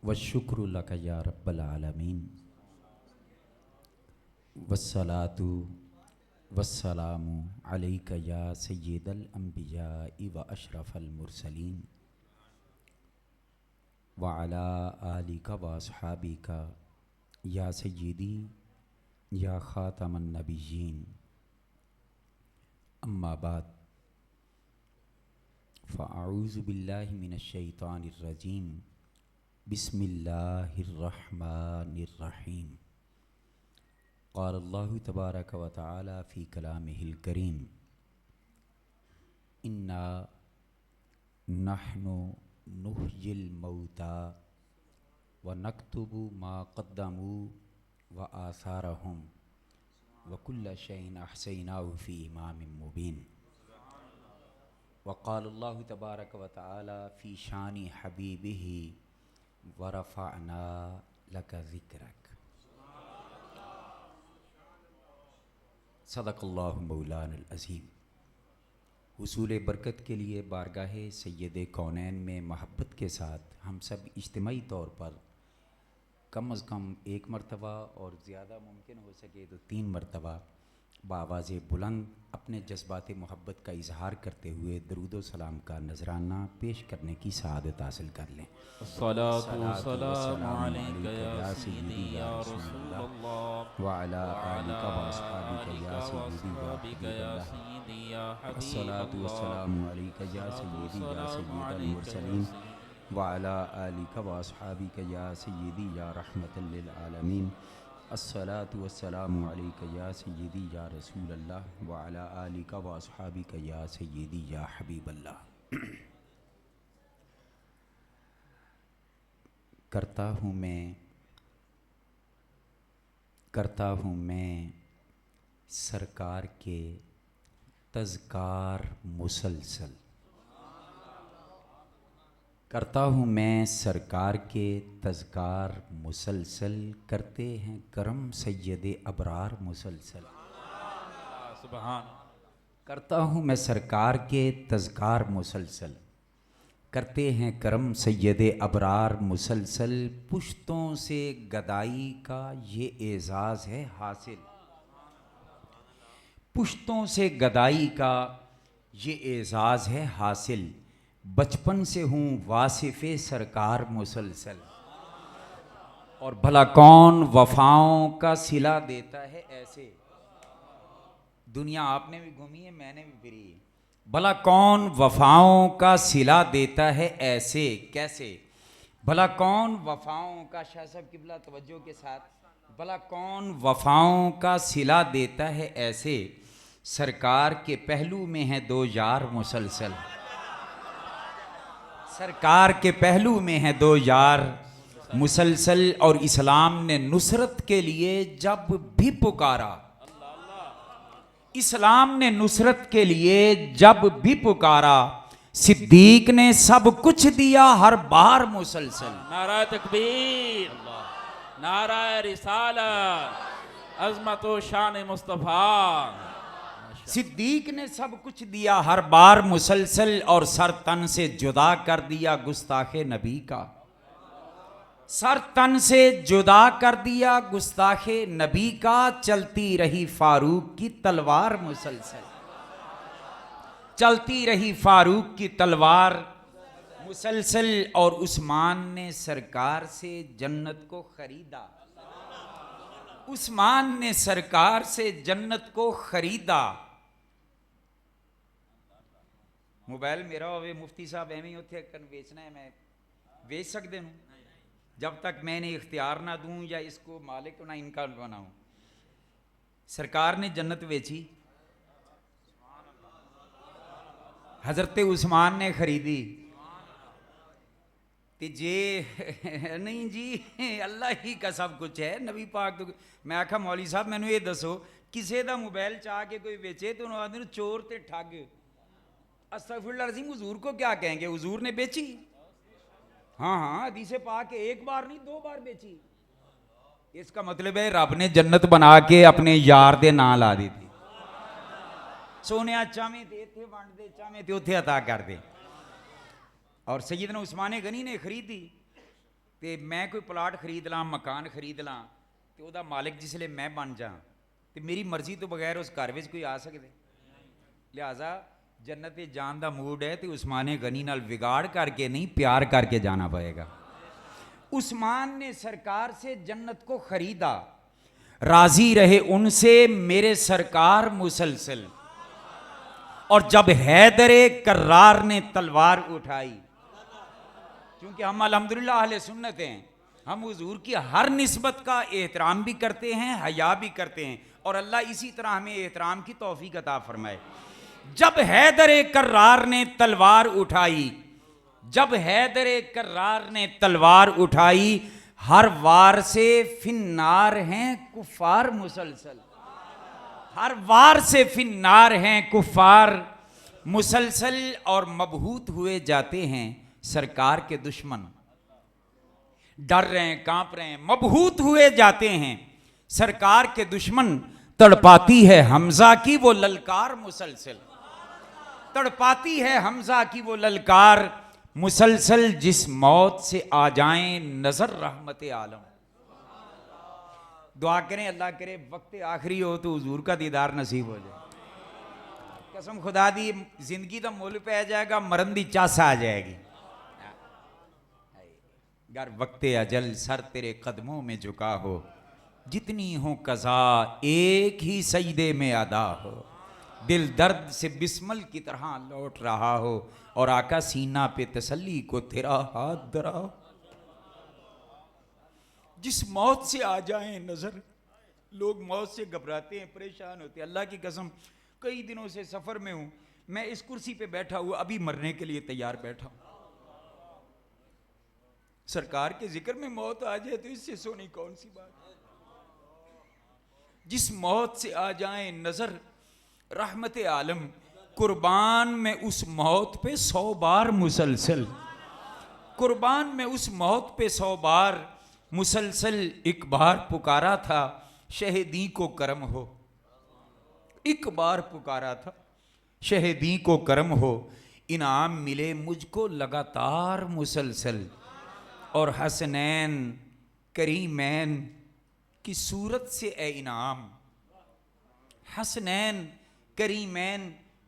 वश्शुक्रु luck या rubble आलमीन वस्सलातु वस्सलामु अलैका या सय्यिदल अंबिया व अशरफल मुरसलीन व अला आलिका व अस्हाबिका या सय्यिदी या खातमन नबिय्यीन अम्मा बाद फ़अऊज़ु बिल्लाहि मिनश शैतानिर रजीम बिस्मिल्लाहिर रहमानिर रहीम क़ाल अल्लाहु तबारक व तआला फ़ी कलामिहिल करीम इन्ना नहनु नुहयिल मौता व नक्तुबु मा क़द्दमू व आसारहुम व कुल्ल शैइन अहसैनाहु फ़ी इमामिम मुबीन वक़ाल अल्लाहु तबारक व तआला फ़ी शानि हबीबिही व रफ़अना लका ज़िक्रक सदक़ल्लाहु मौलानल अज़ीम। हुसूल बरकत के लिए बारगाह सैयद कौनैन में महब्बत के साथ हम सब इज्तिमाई तौर पर कम अज़ कम एक मरतबा और ज़्यादा मुमकिन हो सके तो 3 मरतबा बावाज़ बुलंद अपने जज्बात मोहब्बत का इजहार करते हुए दरूद व सलाम का नजराना पेश करने की सआदत हासिल कर लें। अस्सलातु वस्सलामु अलैका या सय्यदी या रसूलल्लाह व अला व अला आलिका व अस्हाबिका आलिका या व सय्यदी या अस्हाबिका या हबीबल्लाह। सय्यदी या अस्सलातु हबीबल्लाह। वस्सलामु अलैका या सय्यदी या अस्सलातु सय्यदल अलैका या मुरसलीन सय्यदी व अला आलिका व अस्हाबिका या सय्यदी या रहमतल लिल आलमीन। अस्सलातु वस्सलामु अलैका या सय्यदी या रसूलल्लाह व अला आलिका व अस्हाबिका या सय्यदी या हबीबल्लाह। करता हूँ मैं सरकार के तज़कार मुसलसल। करता हूँ मैं सरकार के तज़कार मुसलसल, करते हैं करम सैयदे अबरार मुसलसल। सुभान। करता हूँ मैं सरकार के तज़कार मुसलसल, करते हैं करम सैयदे अबरार मुसलसल। पुश्तों से गदाई का ये एज़ाज़ है हासिल, पुश्तों से गदाई का ये एज़ाज़ है हासिल। बचपन से हूँ वासिफ़े सरकार मुसलसल, और भला कौन वफ़ाओं का सिला देता है ऐसे। दुनिया आपने भी घूमी है, मैंने भी फिरी है। भला कौन वफ़ाओं का सिला देता है ऐसे कैसे। भला कौन वफ़ाओं का, शाह साहब किबला तवज्जो के साथ, भला कौन वफ़ाओं का सिला देता है ऐसे। सरकार के पहलू में है 2 यार मुसलसल, सरकार के पहलू में है 2 यार मुसलसल। और इस्लाम ने नुसरत के लिए जब भी पुकारा, इस्लाम ने नुसरत के लिए जब भी पुकारा, सिद्दीक ने सब कुछ दिया हर बार मुसलसल। नारा तकबीर, नारा रिसालत, अज़मत व शान मुस्तफ़ा। सिद्दीक ने सब कुछ दिया हर बार मुसलसल, और सर तन से जुदा कर दिया गुस्ताखे नबी का। सर तन से जुदा कर दिया गुस्ताखे नबी का, चलती रही फारूक की तलवार मुसलसल, चलती रही फारूक की तलवार मुसलसल। और उस्मान ने सरकार से जन्नत को खरीदा, उस्मान ने सरकार से जन्नत को खरीदा। मोबाइल मेरा होवे, मुफ्ती साहब एवं उत्थे कन बेचना है, मैं बेच सकते हूँ जब तक मैंने इख्तियार ना दूं या इसको मालिक ना इनका बनाऊं। सरकार ने जन्नत बेची, हजरत उस्मान ने खरीदी। ते जे नहीं जी अल्लाह ही का सब कुछ है, नबी पाक तो। मैं आखा मौली साहब मैनू ये दसो, किसी का मोबाइल चाह के कोई बेचे तो उन्होंने आदमी चोर ते ठग। अस्तगफिरुल्लाह अज़ीम, हुजूर को क्या कहेंगे, हुजूर ने बेची। हाँ हाँ, हदीसे पाक एक बार नहीं 2 बार बेची। इसका मतलब है रब ने जन्नत बना के अपने यार दे नां ला दी थी। सोने चावें ते इत्थे वंड दे, चावें ते उत्थे अता कर दे। और सैयदना उस्मान गनी ने खरीदी। ਤੇ ਮੈਂ ਕੋਈ ਪਲਾਟ ਖਰੀਦ ਲਾਂ, ਮਕਾਨ ਖਰੀਦ ਲਾਂ ਤੇ ਉਹਦਾ ਮਾਲਿਕ ਜਿਸਲੇ ਮੈਂ ਬਣ ਜਾ ਤੇ ਮੇਰੀ ਮਰਜ਼ੀ ਤੋਂ ਬਗੈਰ ਉਸ ਘਰ ਵਿੱਚ ਕੋਈ ਆ ਸਕਦੇ? ਲਿਹਾਜ਼ਾ जन्नत जान का मूड है तो उस्मान गनी नाल विगाड़ करके नहीं, प्यार करके जाना पड़ेगा। उस्मान ने सरकार से जन्नत को खरीदा, राजी रहे उनसे मेरे सरकार मुसलसल। और जब हैदरे कर्रार ने तलवार उठाई, क्योंकि हम अल्हम्दुलिल्लाह अहले सुन्नत हैं, हम हुजूर की हर निस्बत का एहतराम भी करते हैं, हया भी करते हैं, और अल्लाह इसी तरह हमें एहतराम की तौफीक अता फरमाए। जब हैदरे कर्रार ने तलवार उठाई, जब हैदरे कर्रार ने तलवार उठाई, हर वार से फिन्नार हैं कुफार मुसलसल। हर वार से फिन्नार हैं कुफार मुसलसल। और मबहूत हुए जाते हैं सरकार के दुश्मन, डर रहे हैं, कांप रहे हैं, मबहूत हुए जाते हैं सरकार के दुश्मन। तड़पाती है हमजा की वो ललकार मुसलसल, तड़पाती है हमजा की वो ललकार मुसलसल। जिस मौत से आ जाएं नजर रहमत आलम। दुआ करें अल्लाह करे वक्त आखिरी हो तो हुजूर का दीदार नसीब हो जाए। कसम खुदा दी जिंदगी का मुल पै जाएगा, मरण दी चास आ जाएगी। गर वक्त अजल सर तेरे कदमों में झुका हो, जितनी हो कज़ा एक ही सजदे में अदा हो। दिल दर्द से बिस्मल की तरह लौट रहा हो, और आका सीना पे तसल्ली को तेरा हाथ धरा हो। जिस मौत से आ जाए नजर, लोग मौत से घबराते हैं, परेशान होते हैं। अल्लाह की कसम कई दिनों से सफर में हूं, मैं इस कुर्सी पे बैठा हुआ अभी मरने के लिए तैयार बैठा हूं। सरकार के जिक्र में मौत आ जाए तो इससे सोनी कौन सी बात। जिस मौत से आ जाए नजर रहमत आलम, कुर्बान में उस मौत पे 100 बार मुसलसल, कुर्बान में उस मौत पे 100 बार मुसलसल। एक बार पुकारा था शहीदी को करम हो, एक बार पुकारा था शहीदी को करम हो। इनाम मिले मुझको लगातार मुसलसल, और हसनैन करीमैन की सूरत से ए इनाम, हसनैन करीमैन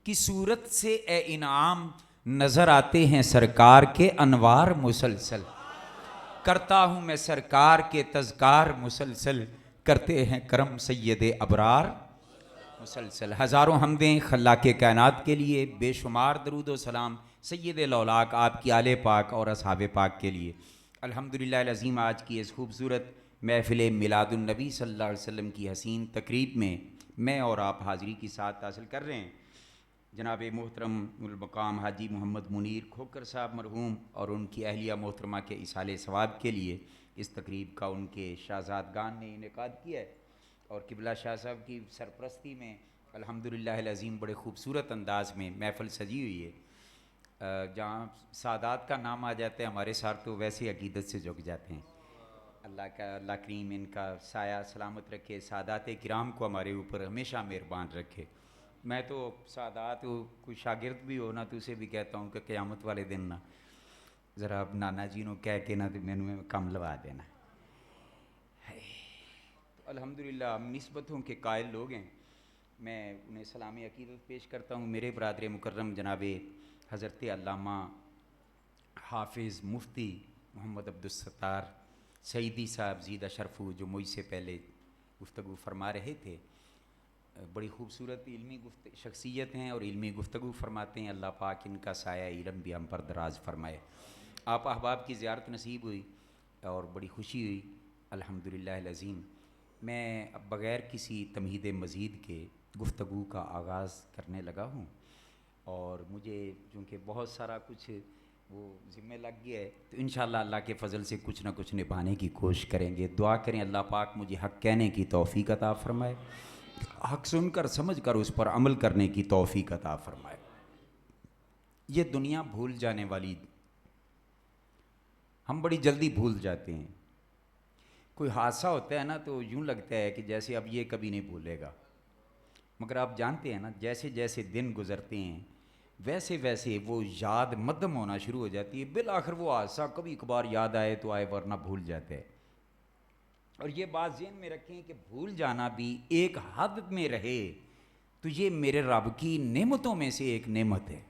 की सूरत से ए इनाम। नजर आते हैं सरकार के अनवार मुसलसल, करता हूँ मैं सरकार के तज़कार मुसलसल। करते हैं करम सैयद अबरार मुसलसल। हज़ारों हमदें खल्लाके कायनात के लिए, बेशुमार दरूद व सलाम सैयद लौलाक आपकी आले पाक और असहाब पाक के लिए। अल्हम्दुलिल्लाह अज़ीम, आज की इस खूबसूरत महफ़िल मिलादुन नबी सल्लल्लाहु अलैहि वसल्लम की हसीन तकरीब में मैं और आप हाज़िरी की साथ हासिल कर रहे हैं। जनाब मोहतरम मकाम हाजी मोहम्मद मुनीर खोकर साहब मरहूम और उनकी अहलिया मोहतरमा के इसाले सवाब के लिए इस तकरीब का उनके शाहज़ादगान ने इनेकाद किया है, और किबला शाह साहब की सरपरस्ती में अल्हम्दुलिल्लाह अज़ीम बड़े खूबसूरत अंदाज में महफ़िल सजी हुई है। जहाँ सादात का नाम आ जाता है हमारे साथ तो वैसे अकीदत से झुक जाते हैं। अल्लाह करीम इनका साया सलामत रखे, सादात किराम को हमारे ऊपर हमेशा मेहरबान रखे। मैं तो सादात कोई शागिर्द भी हो ना तो उसे भी कहता हूँ कि क़यामत वाले दिन ना ज़रा अब नाना जी ने कह के ना तो मैंने में कम लवा देना। तो अल्हम्दुलिल्लाह हम निस्बतों के कायल लोग हैं, मैं उन्हें सलामी अकीदत पेश करता हूँ। मेरे बरादर मुकर्रम जनाब हज़रत अल्लामा हाफिज़ मुफ्ती मोहम्मद अब्दुस्सत्तार सईदी साहब ज़ीदा शरफू जो मुझसे पहले गुफ्तगू फरमा रहे थे, बड़ी खूबसूरत इल्मी शख्सियत हैं और इल्मी गुफ्तगू फरमाते हैं। अल्लाह पाक इनका साया इल्म भी हम पर दराज फरमाए। आप अहबाब की ज़ियारत नसीब हुई और बड़ी खुशी हुई अल्हम्दुलिल्लाह अज़ीम। मैं अब बग़ैर किसी तमहीद मज़ीद के गुफ्तगू का आगाज़ करने लगा हूँ, और मुझे चूँकि बहुत सारा कुछ वो ज़िम्मे लग गया है तो इंशाअल्लाह अल्लाह के फ़ज़ल से कुछ ना कुछ निभाने की कोशिश करेंगे। दुआ करें अल्लाह पाक मुझे हक़ कहने की तौफ़ीक अता फ़रमाए, हक़ सुनकर समझकर उस पर अमल करने की तौफ़ीक अता फ़रमाए। ये दुनिया भूल जाने वाली, हम बड़ी जल्दी भूल जाते हैं। कोई हादसा होता है ना तो यूँ लगता है कि जैसे अब ये कभी नहीं भूलेगा, मगर आप जानते हैं ना जैसे जैसे दिन गुज़रते हैं वैसे वैसे वो याद मध्यम होना शुरू हो जाती है, बिल आखिर वो हादसा कभी कभार याद आए तो आए वरना भूल जाते हैं। और ये बात ज़हन में रखें कि भूल जाना भी एक हद में रहे तो ये मेरे रब की नेमतों में से एक नेमत है।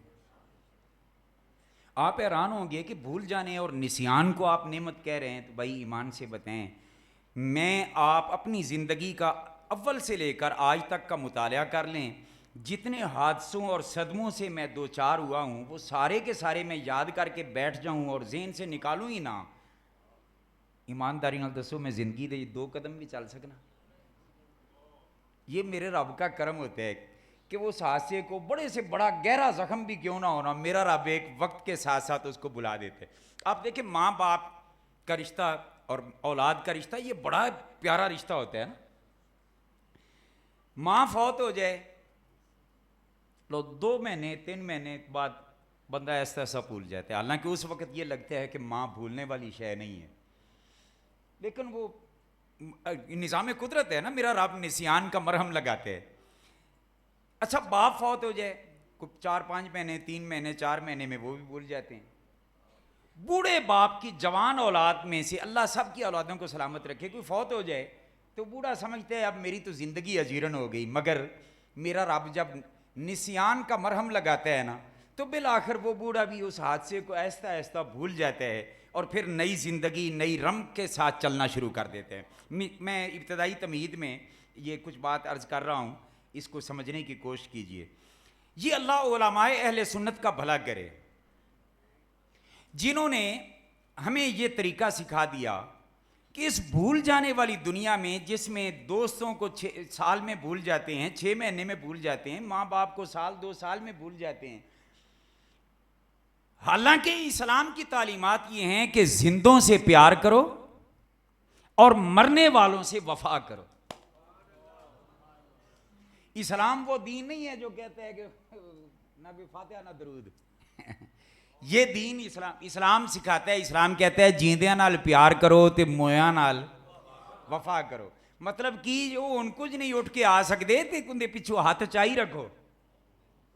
आप हैरान होंगे कि भूल जाने और निसियान को आप नेमत कह रहे हैं, तो भाई ईमान से बताएं, मैं आप अपनी ज़िंदगी का अव्वल से लेकर आज तक का मुताला कर लें, जितने हादसों और सदमों से मैं दो चार हुआ हूँ वो सारे के सारे मैं याद करके बैठ जाऊँ और ज़हन से निकालूँ ही ना, ईमानदारी नाल दसो मैं ज़िंदगी दे 2 कदम भी चल सकना। ये मेरे रब का करम होता है कि वो उस हादसे को बड़े से बड़ा गहरा जख्म भी क्यों ना होना, मेरा रब एक वक्त के साथ साथ उसको बुला देते। आप देखें माँ बाप का रिश्ता और औलाद का रिश्ता ये बड़ा प्यारा रिश्ता होता है ना। माँ फौत हो जाए लो 2 महीने 3 महीने बाद बंदा ऐसा ऐसा भूल जाता है, हालांकि उस वक्त ये लगता है कि माँ भूलने वाली शय नहीं है, लेकिन वो निज़ाम कुदरत है ना, मेरा रब निसियान का मरहम लगाते हैं। अच्छा बाप फौत हो जाए कुछ 4-5 महीने 3 महीने 4 महीने में वो भी भूल जाते हैं। बूढ़े बाप की जवान औलाद में से अल्लाह सब की औलादों को सलामत रखे, कोई फौत हो जाए तो बूढ़ा समझते है अब मेरी तो ज़िंदगी अजीरन हो गई, मगर मेरा रब जब निसियान का मरहम लगाता है ना तो बिल आखिर वो बूढ़ा भी उस हादसे को ऐसा ऐसा भूल जाता है और फिर नई ज़िंदगी नई रम के साथ चलना शुरू कर देते हैं। मैं इब्तदाई तमीद में ये कुछ बात अर्ज़ कर रहा हूँ, इसको समझने की कोशिश कीजिए। ये अल्लाह उलमाए अहले सुन्नत का भला करे जिन्होंने हमें ये तरीका सिखा दिया कि इस भूल जाने वाली दुनिया में, जिसमें दोस्तों को 6 साल में भूल जाते हैं, 6 महीने में भूल जाते हैं, माँ बाप को साल 2 साल में भूल जाते हैं, हालांकि इस्लाम की तालीमात ये हैं कि जिंदों से प्यार करो और मरने वालों से वफा करो। इस्लाम वो दीन नहीं है जो कहता है कि ना भी फातिहा ना दरूद ये दीन इस्लाम सिखाता है, इस्लाम कहता है जींदियां नाल प्यार करो ते मोयां नाल वफा करो। मतलब कि जो उनको ज नहीं उठ के आ सकते ते उनके पिछू हाथ चाही रखो,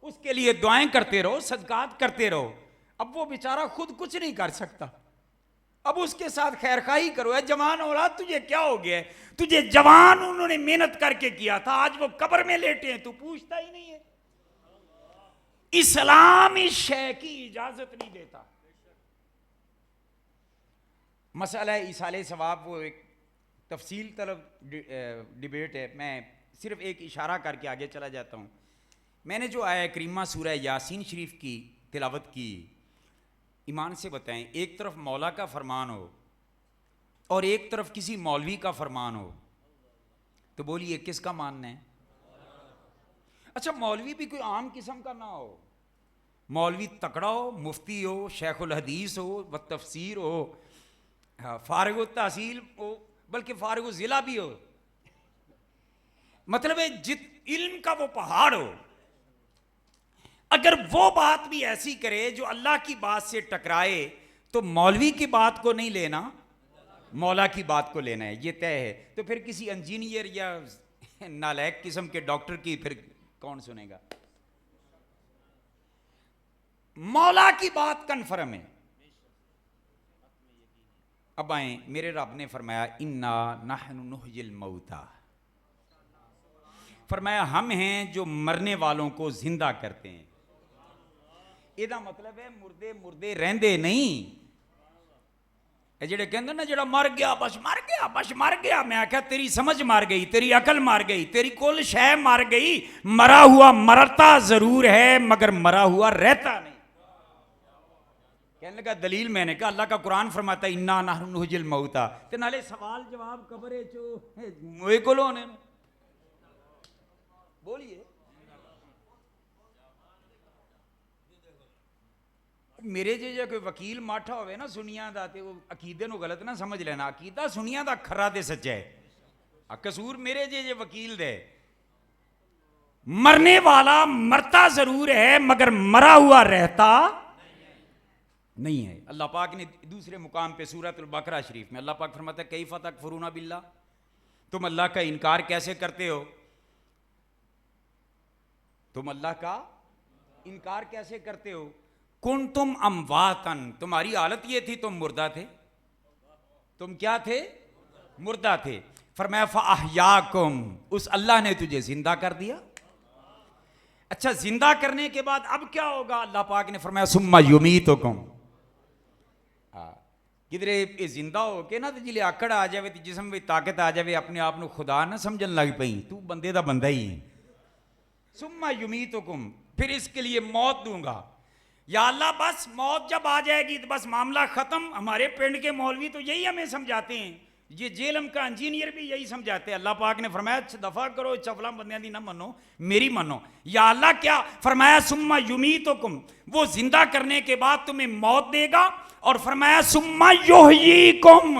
उसके लिए दुआएं करते रहो, सदकात करते रहो। अब वो बेचारा खुद कुछ नहीं कर सकता, अब उसके साथ खैरखाई करो। है जवान औलाद तुझे क्या हो गया, तुझे जवान उन्होंने मेहनत करके किया था, आज वो कब्र में लेटे हैं, तू पूछता ही नहीं है। इस्लाम इस शय की इजाजत नहीं देता। मसला है इसाले सवाब, वो एक तफसील तलब डिबेट है, मैं सिर्फ एक इशारा करके आगे चला जाता हूँ। मैंने जो आया करीमा सूरह यासीन शरीफ की तिलावत की, ईमान से बताएं, एक तरफ मौला का फरमान हो और एक तरफ किसी मौलवी का फरमान हो, तो बोलिए किसका मानना है? अच्छा मौलवी भी कोई आम किस्म का ना हो, मौलवी तकड़ा हो, मुफ्ती हो, शेखुल हदीस हो, व तफसीर हो, फारिग तहसील हो, बल्कि फारिग ज़िला भी हो, मतलब है जित इल्म का वो पहाड़ हो। अगर वो बात भी ऐसी करे जो अल्लाह की बात से टकराए तो मौलवी की बात को नहीं लेना, मौला की बात को लेना है, ये तय है। तो फिर किसी इंजीनियर या नालायक किस्म के डॉक्टर की फिर कौन सुनेगा? मौला की बात कन्फर्म है। अब आए, मेरे रब ने फरमाया इन्ना नहनु नुहयिल मौता, फरमाया हम हैं जो मरने वालों को जिंदा करते हैं। ਇਹਦਾ मतलब है मुर्दे मुर्दे रहंदे नहीं। ਜਿਹੜੇ ਕਹਿੰਦੇ ना ਜਿਹੜਾ मर गया बस मर गया बस मर गया, मैं आख्या तेरी समझ मर गई, तेरी अकल मर गई, तेरी कुल शय मर गई। मरा हुआ मरता जरूर है मगर मरा हुआ रहता नहीं। कहने लगा दलील, मैंने कहा अल्लाह का कुरान फरमाता इन्ना नहनु नुहयिल मौता, ते नाले सवाल जवाब कबरे चो मोए कोल होने। बोलिए मेरे जे कोई वकील माठा होवे ना सुनिया दा, ते वो अकीदे नूं गलत ना समझ लेना, अकीदा सुनिया दा खरा ते सच्चा है, कसूर मेरे जे वकील दे। मरने वाला मरता जरूर है मगर मरा हुआ रहता नहीं है। अल्लाह पाक ने दूसरे मुकाम पे सूरतुल बकरा शरीफ में अल्लाह पाक फरमाता है कैफ़ तकफुरूना बिल्लाह, तुम अल्लाह का इनकार कैसे करते हो, तुम अल्लाह का इनकार कैसे करते हो? कुन तुम अमवातन, तुम्हारी हालत ये थी तुम मुर्दा थे। तुम क्या थे? मुर्दा थे। फरमाया फअहयाकुम, उस अल्लाह ने तुझे जिंदा कर दिया। अच्छा, जिंदा करने के बाद अब क्या होगा? अल्लाह पाक ने फरमाया सुम्मा युमीतुकुम, किधरे जिंदा हो के ना तो जिले आकड़ आ जाए तो जिसम में ताकत आ जाए, अपने आप को खुदा ना समझन लग पई, तू बंदे दा बंदा ही है। सुम्मा युमीतुकुम, फिर इसके लिए मौत दूंगा। या अल्लाह बस मौत जब आ जाएगी तो बस मामला खत्म। हमारे पिंड के मौलवी तो यही हमें समझाते हैं, ये जेलम का इंजीनियर भी यही समझाते हैं। अल्लाह पाक ने फरमाया दफा करो, चफला बंदियां दी ना मनो, मेरी मनो। या अल्लाह क्या फरमाया? सुम्मा युमीतुकुम, वो जिंदा करने के बाद तुम्हें मौत देगा। और फरमाया सुम्मा युहयीकुम,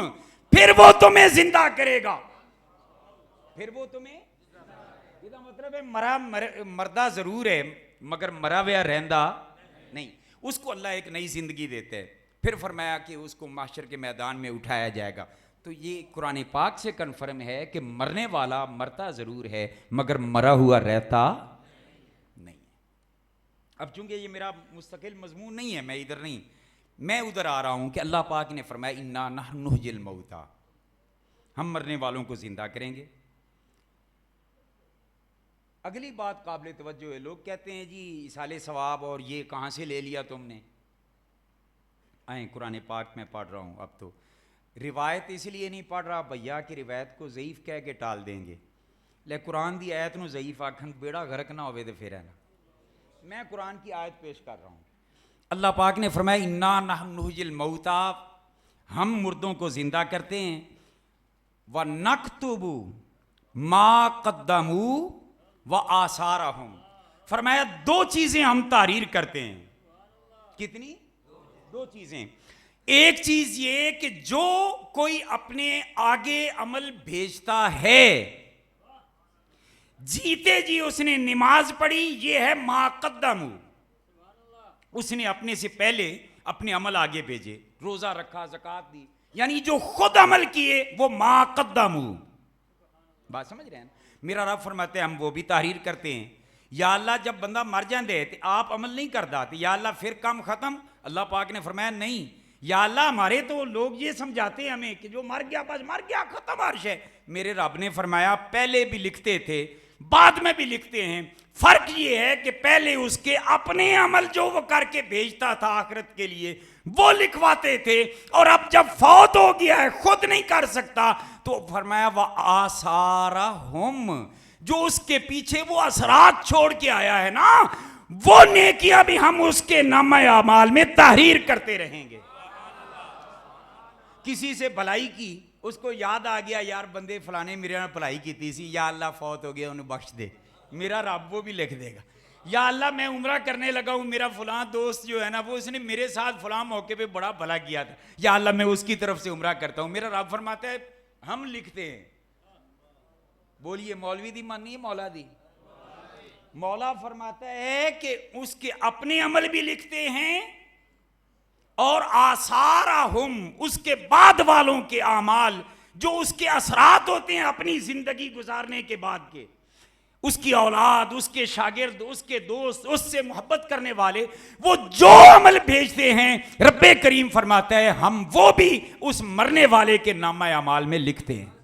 फिर वो तुम्हें जिंदा करेगा। फिर वो तुम्हें, इसका मतलब है मरदा जरूर है मगर मरा हुआ रहंदा नहीं। उसको अल्लाह एक नई जिंदगी देते हैं। फिर फरमाया कि उसको माशर के मैदान में उठाया जाएगा। तो ये कुरान पाक से कन्फर्म है कि मरने वाला मरता जरूर है मगर मरा हुआ रहता नहीं। अब चूंकि ये मेरा मुस्तकिल मजमून नहीं है, मैं इधर नहीं, मैं उधर आ रहा हूं कि अल्लाह पाक ने फरमाया इन्ना नहनु नुहयिल मौता, हम मरने वालों को जिंदा करेंगे। अगली बात काबिल तवज्जो है, लोग कहते हैं जी इसाले सवाब और ये कहाँ से ले लिया तुमने। आए कुरान पाक में पढ़ रहा हूँ, अब तो रिवायत इसलिए नहीं पढ़ रहा भैया कि रिवायत को ज़ईफ़ कह के टाल देंगे, ले कुरान की आयत नूं ज़ईफ़ आखन बेड़ा गर्क ना होवे तो फिर है ना। मैं कुरान की आयत पेश कर रहा हूँ। अल्लाह पाक ने फरमाया इन्ना नहनु नुहयिल मौता, हम मुर्दों को जिंदा करते हैं। व नक्तुबु मा कद्दमू व आसारहुम, फरमाया दो चीजें हम तारीर करते हैं। कितनी? दो चीजें। एक चीज ये कि जो कोई अपने आगे अमल भेजता है, जीते जी उसने नमाज पढ़ी, ये है मा कद्दमू, उसने अपने से पहले अपने अमल आगे भेजे, रोजा रखा, ज़कात दी, यानी जो खुद अमल किए वो मा कद्दमू। बात समझ रहे हैं? मेरा रब फरमाते हैं हम वो भी तहरीर करते हैं। या अल्लाह जब बंदा मर जाते तो आप अमल नहीं करता तो या अल्लाह फिर काम खत्म? अल्लाह पाक ने फरमाया नहीं। या अल्लाह हमारे तो लोग ये समझाते हैं हमें कि जो मर गया बस मर गया, खत्म अर्श है। मेरे रब ने फरमाया पहले भी लिखते थे बाद में भी लिखते हैं। फर्क ये है कि पहले उसके अपने अमल जो वो करके भेजता था आखिरत के लिए वो लिखवाते थे, और अब जब फौत हो गया है खुद नहीं कर सकता तो फरमाया वह आसारा हम, जो उसके पीछे वो असरात छोड़ के आया है ना, वो नेकियां भी हम उसके नामे अमाल में तहरीर करते रहेंगे। किसी से भलाई की, उसको याद आ गया यार बंदे फलाने मेरे नाल भलाई की थी, या अल्लाह फौत हो गया उन्हें बख्श दे, मेरा रब वो भी लिख देगा। या अल्लाह मैं उम्रा करने लगा हूं, मेरा फलां दोस्त जो है ना वो उसने मेरे साथ फलां मौके पे बड़ा भला किया था, या अल्लाह मैं उसकी तरफ से उम्रा करता हूं। मेरा रब फरमाता है हम लिखते हैं। बोलिए मौलवी दी मानी है मौला दी? मौला फरमाता है कि उसके अपने अमल भी लिखते हैं और आसारहुम, उसके बाद वालों के अमाल जो उसके असरात होते हैं अपनी जिंदगी गुजारने के बाद के, उसकी औलाद, उसके शागिर्द, उसके दोस्त, उससे मोहब्बत करने वाले, वो जो अमल भेजते हैं रब्बे करीम फरमाता है हम वो भी उस मरने वाले के नामा अमाल में लिखते हैं।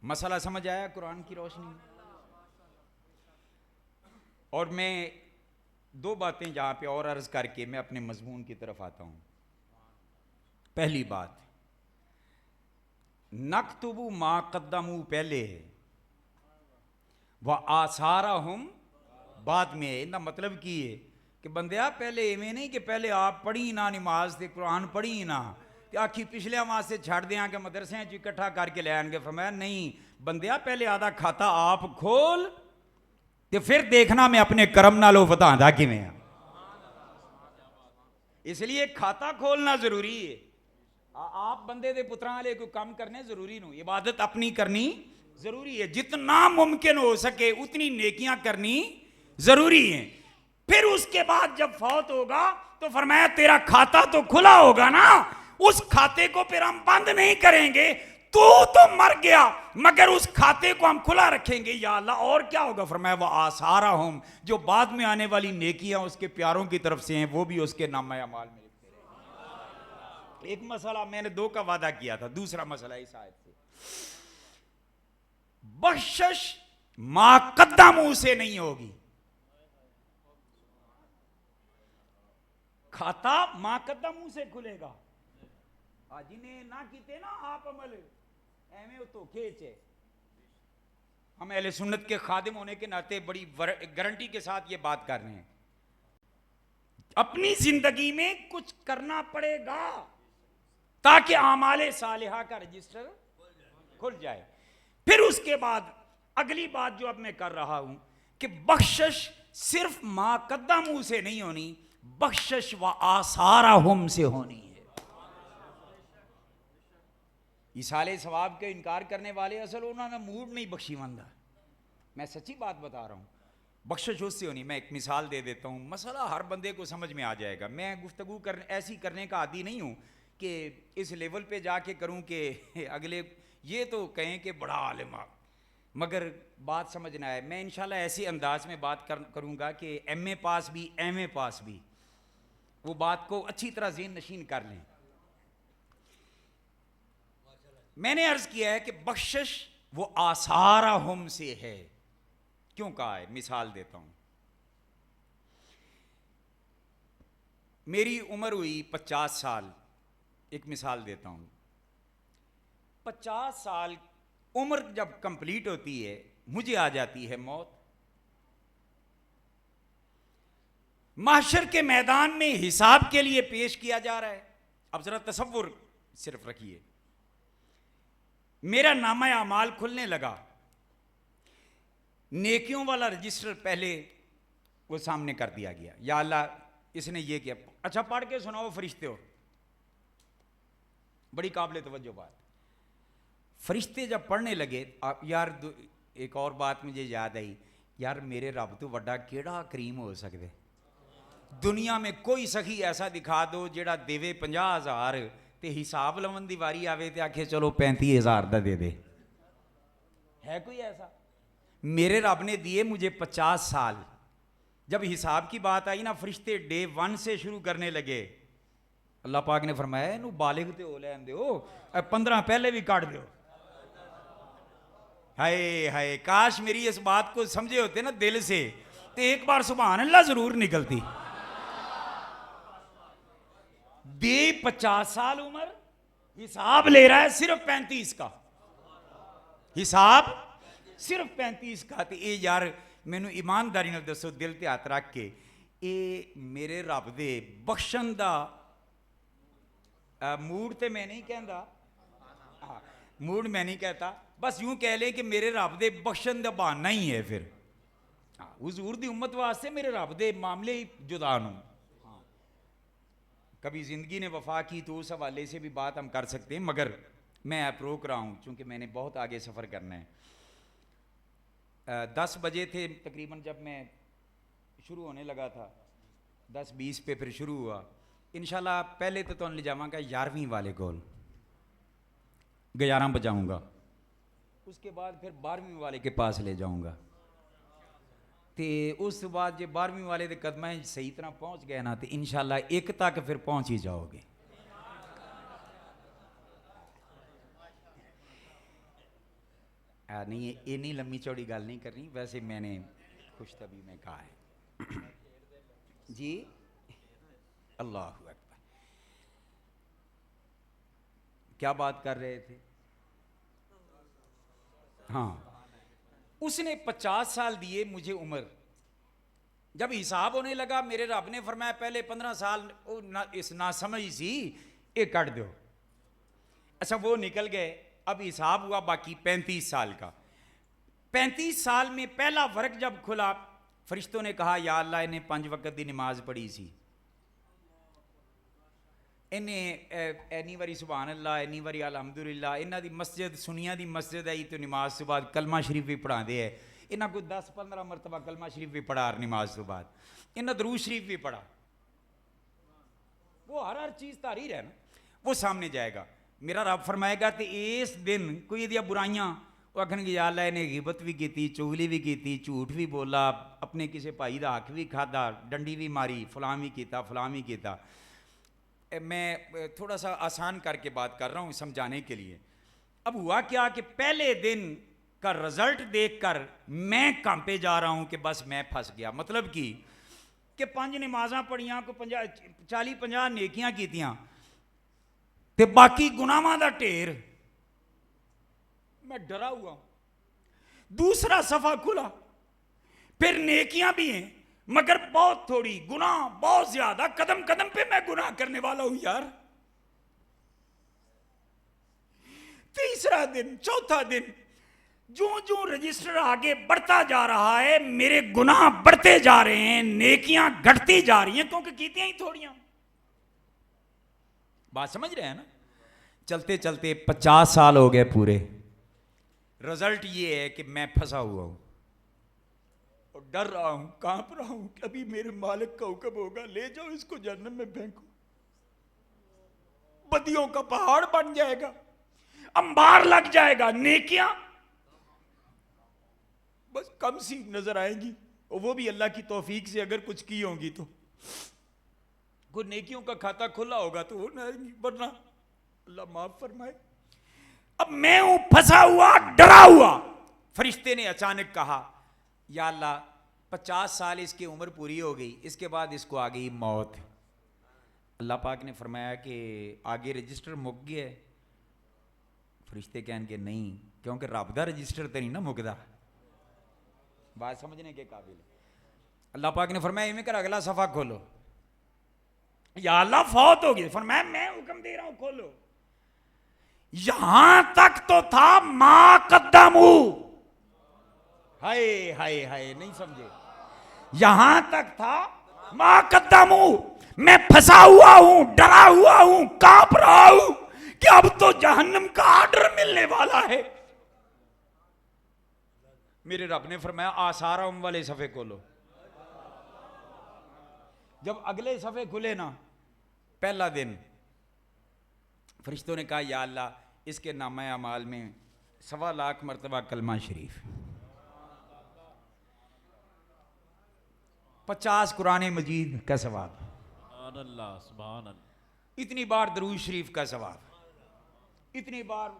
मसला समझ आया कुरान की रोशनी? और मैं दो बातें जहां पे और अर्ज करके मैं अपने मजमून की तरफ आता हूं। पहली बात, नक्तुबु मा कद्दमू पहले है, वह आसारहुम बाद में है। ना मतलब की है कि बंदिया पहले इवें नहीं कि पहले आप पढ़ी ना नमाज ते कुरान पढ़ी ना कि आखी पिछले वास्ते छड़ दें कि मदरसे इकट्ठा करके ले आएंगे। फरमाया नहीं बंदिया पहले आधा खाता आप खोल ते फिर देखना मैं अपने कर्म नालों वधांदा किवें। इसलिए खाता खोलना जरूरी है। आप बंदे दे पुत्रां वाले कोई काम करने जरूरी नहीं, इबादत अपनी करनी जरूरी है, जितना मुमकिन हो सके उतनी नेकियां करनी जरूरी है। फिर उसके बाद जब फौत होगा तो फरमाया तेरा खाता तो खुला होगा ना, उस खाते को फिर हम बंद नहीं करेंगे, तू तो मर गया मगर उस खाते को हम खुला रखेंगे या अल्लाह। और क्या होगा? फरमाया वह आसारा हम, जो बाद में आने वाली नेकियां उसके प्यारों की तरफ से हैं वो भी उसके नाम अमाल में लिखते रहे। एक मसला मैंने 2 का वादा किया था, दूसरा मसला इस आयत से, बख्शिश माकद्दा मुंह से नहीं होगी। खाता माकद्दा मुंह से खुलेगा। जिन्हें ना कीते ना आप अमल एवं तो खेच है। हम अहले सुन्नत के खादिम होने के नाते बड़ी गारंटी के साथ ये बात कर रहे हैं, अपनी जिंदगी में कुछ करना पड़ेगा ताकि आमाले सालिहा का रजिस्टर खुल जाए। फिर उसके बाद अगली बात जो अब मैं कर रहा हूं कि बख्शिश सिर्फ माकद्दा मुंह से नहीं होनी, बख्शिश व आसारा हम से होनी है। इसाले सवाब के इनकार करने वाले असल उन्होंने मूड नहीं बख्शीवंदा। मैं सच्ची बात बता रहा हूँ, बख्शिश उससे होनी। मैं एक मिसाल दे देता हूँ, मसला हर बंदे को समझ में आ जाएगा। मैं गुफ्तगू ऐसी करने का आदी नहीं हूँ कि इस लेवल पे जाके करूँ कि अगले ये तो कहें कि बड़ा आलिम, मगर बात समझना है। मैं इंशाल्लाह ऐसे अंदाज में बात करूँगा कि MA पास भी MA पास भी वो बात को अच्छी तरह ज़हन नशीन कर लें। मैंने अर्ज किया है कि बख्शिश वो आसारा हम से है। क्यों कहा है? मिसाल देता हूं। मेरी उम्र हुई 50 साल, एक मिसाल देता हूं। 50 साल उम्र जब कंप्लीट होती है, मुझे आ जाती है मौत। माशर के मैदान में हिसाब के लिए पेश किया जा रहा है। अब जरा तसव्वुर सिर्फ रखिए, मेरा नामा अमाल खुलने लगा, नेकियों वाला रजिस्टर पहले वो सामने कर दिया गया। या अल्लाह इसने ये किया। अच्छा पढ़ के सुनाओ फरिश्ते हो, बड़ी काबिल तवज्जो बात। फरिश्ते जब पढ़ने लगे, आप यार एक और बात मुझे याद आई, यार मेरे रब तो वड्डा केड़ा करीम हो सकते। दुनिया में कोई सखी ऐसा दिखा दो जेड़ा देवे 50,000 ते हिसाब लवन दी वारी आवे ते आखे चलो 35,000 दा दे दे। है कोई ऐसा? मेरे रब ने दिए मुझे 50 साल। जब हिसाब की बात आई ना, फरिश्ते डे 1 से शुरू करने लगे। अल्लाह पाक ने फरमाया इनू बालिग ते हो लैन दो, 15 पहले भी काट दो। हाय हाय, काश मेरी इस बात को समझे होते ना दिल से, तो एक बार सुभान अल्लाह जरूर निकलती। दे 50 साल उम्र, हिसाब ले रहा है सिर्फ 35 का, हिसाब सिर्फ 35 का। तो ये यार मैनू ईमानदारी नाल दसो, दिल ते हाथ रख के, ये मेरे रब दे बख्शन दा मूड ते मैं नहीं कहता, मूड मैं नहीं कहता, बस यूं कह ले कि मेरे रब दे बख्शन दा बहाना ही है। फिर हुजूर दी उम्मत वास्ते मेरे रब दे मामले ही जुदा नूं। कभी ज़िंदगी ने वफा की तो उस हवाले से भी बात हम कर सकते हैं, मगर मैं आप रोक रहा हूँ चूँकि मैंने बहुत आगे सफ़र करना है। 10 बजे थे तकरीबन जब मैं शुरू होने लगा था, 10:20 पे फिर शुरू हुआ। इंशाल्लाह पहले तो ले जाऊँगा 11वीं वाले गोल, 11 बजाऊँगा, उसके बाद फिर 12वीं वाले के पास ले जाऊँगा। तो उस बाद जो 12वीं वाले के कदम सही तरह पहुँच गए ना, तो इंशाल्लाह 1 तक फिर पहुँच ही जाओगे। नहीं, इतनी लंबी चौड़ी गल नहीं करनी, वैसे मैंने खुश तभी में कहा है जी। अल्लाह अकबर। क्या बात कर रहे थे? हाँ, उसने 50 साल दिए मुझे उम्र। जब हिसाब होने लगा, मेरे रब ने फरमाया पहले 15 साल इस नासमझ सी, ये काट दो। अच्छा वो निकल गए, अब हिसाब हुआ बाकी 35 साल का। 35 साल में पहला वर्ग जब खुला, फरिश्तों ने कहा या अल्लाह इन्हें 5 वक्त की नमाज पढ़ी सी, इन्हें एनी वारी सुभान अल्लाह, एनी वारी अलहमदुलिल्लाह, इन्हां दी मस्जिद सुनिया दी मस्जिद आई तो नमाज तो बाद कलमा शरीफ भी पढ़ाते हैं। इन्हां कोई 10-15 मरतबा कलमा शरीफ भी पढ़ा नमाज तो बाद, इन्हां दरूद शरीफ भी पढ़ा। वो हर चीज़ तारीर है ना, वो सामने जाएगा। मेरा रब फरमाएगा तो इस दिन कोई दिया बुराइयां वो आखन कि यार इन्हें गिबत भी की, चुगली भी की, झूठ भी बोला, अपने किसी भाई का हक भी खादा, डंडी भी मारी, फलां भी किया। मैं थोड़ा सा आसान करके बात कर रहा हूँ समझाने के लिए। अब हुआ क्या कि पहले दिन का रिजल्ट देखकर मैं कांपे जा रहा हूँ कि बस मैं फंस गया। मतलब कि 5 नमाज़ां पढ़ियां को 40-50 नेकियां कीतियां ते बाकी गुनाहां दा ढेर। मैं डरा हुआ। दूसरा सफा खुला, फिर नेकियां भी हैं मगर बहुत थोड़ी, गुनाह बहुत ज्यादा, कदम कदम पे मैं गुनाह करने वाला हूं यार। तीसरा दिन, चौथा दिन, जो जो रजिस्टर आगे बढ़ता जा रहा है मेरे गुनाह बढ़ते जा रहे हैं, नेकियां घटती जा रही हैं, क्योंकि कीतियां ही थोड़ियां। बात समझ रहे हैं ना? चलते चलते 50 साल हो गए पूरे। रिजल्ट ये है कि मैं फंसा हुआ हूं और डर रहा हूं, कांप रहा हूं कि अभी मेरे मालिक का हुक्म होगा, ले जाओ इसको जहन्नम में फेंको, बदियों का पहाड़ बन जाएगा, अंबार लग जाएगा, नेकियां बस कम सी नजर आएंगी, और वो भी अल्लाह की तौफीक से अगर कुछ की होंगी तो। कोई नेकियों का खाता खुला होगा तो वो नहीं, वरना अल्लाह माफ फरमाए। अब मैं हूं फंसा हुआ, डरा हुआ। फरिश्ते ने अचानक कहा, या अल्लाह 50 साल इसकी उम्र पूरी हो गई, इसके बाद इसको आ गई मौत। अल्लाह पाक ने फरमाया कि आगे रजिस्टर मुक गया है। फरिश्ते कहेंगे नहीं, क्योंकि रब दा रजिस्टर तो नहीं ना मुकदा। बात समझने के काबिल है। अल्लाह पाक ने फरमाया इवें कर अगला सफा खोलो। या अल्लाह फौत हो गई। फरमाया मैं हुक्म दे रहा हूं खोलो। यहां तक तो था मा कद्दमू, हाय हाय हाय, नहीं समझे? यहां तक था मा कद्दमू। मैं फंसा हुआ हूं, डरा हुआ हूं, कांप रहा हूं कि अब तो जहन्नम का आर्डर मिलने वाला है। मेरे रब ने फरमाया आसारा वाले सफे खोलो। जब अगले सफे खुले ना, पहला दिन, फरिश्तों ने कहा या अल्लाह इसके नामा अमाल में 1.25 लाख मरतबा कलमा शरीफ, 50 कुरान मजीद का सवाब, इतनी बार दरूद शरीफ का सवाब, इतनी बार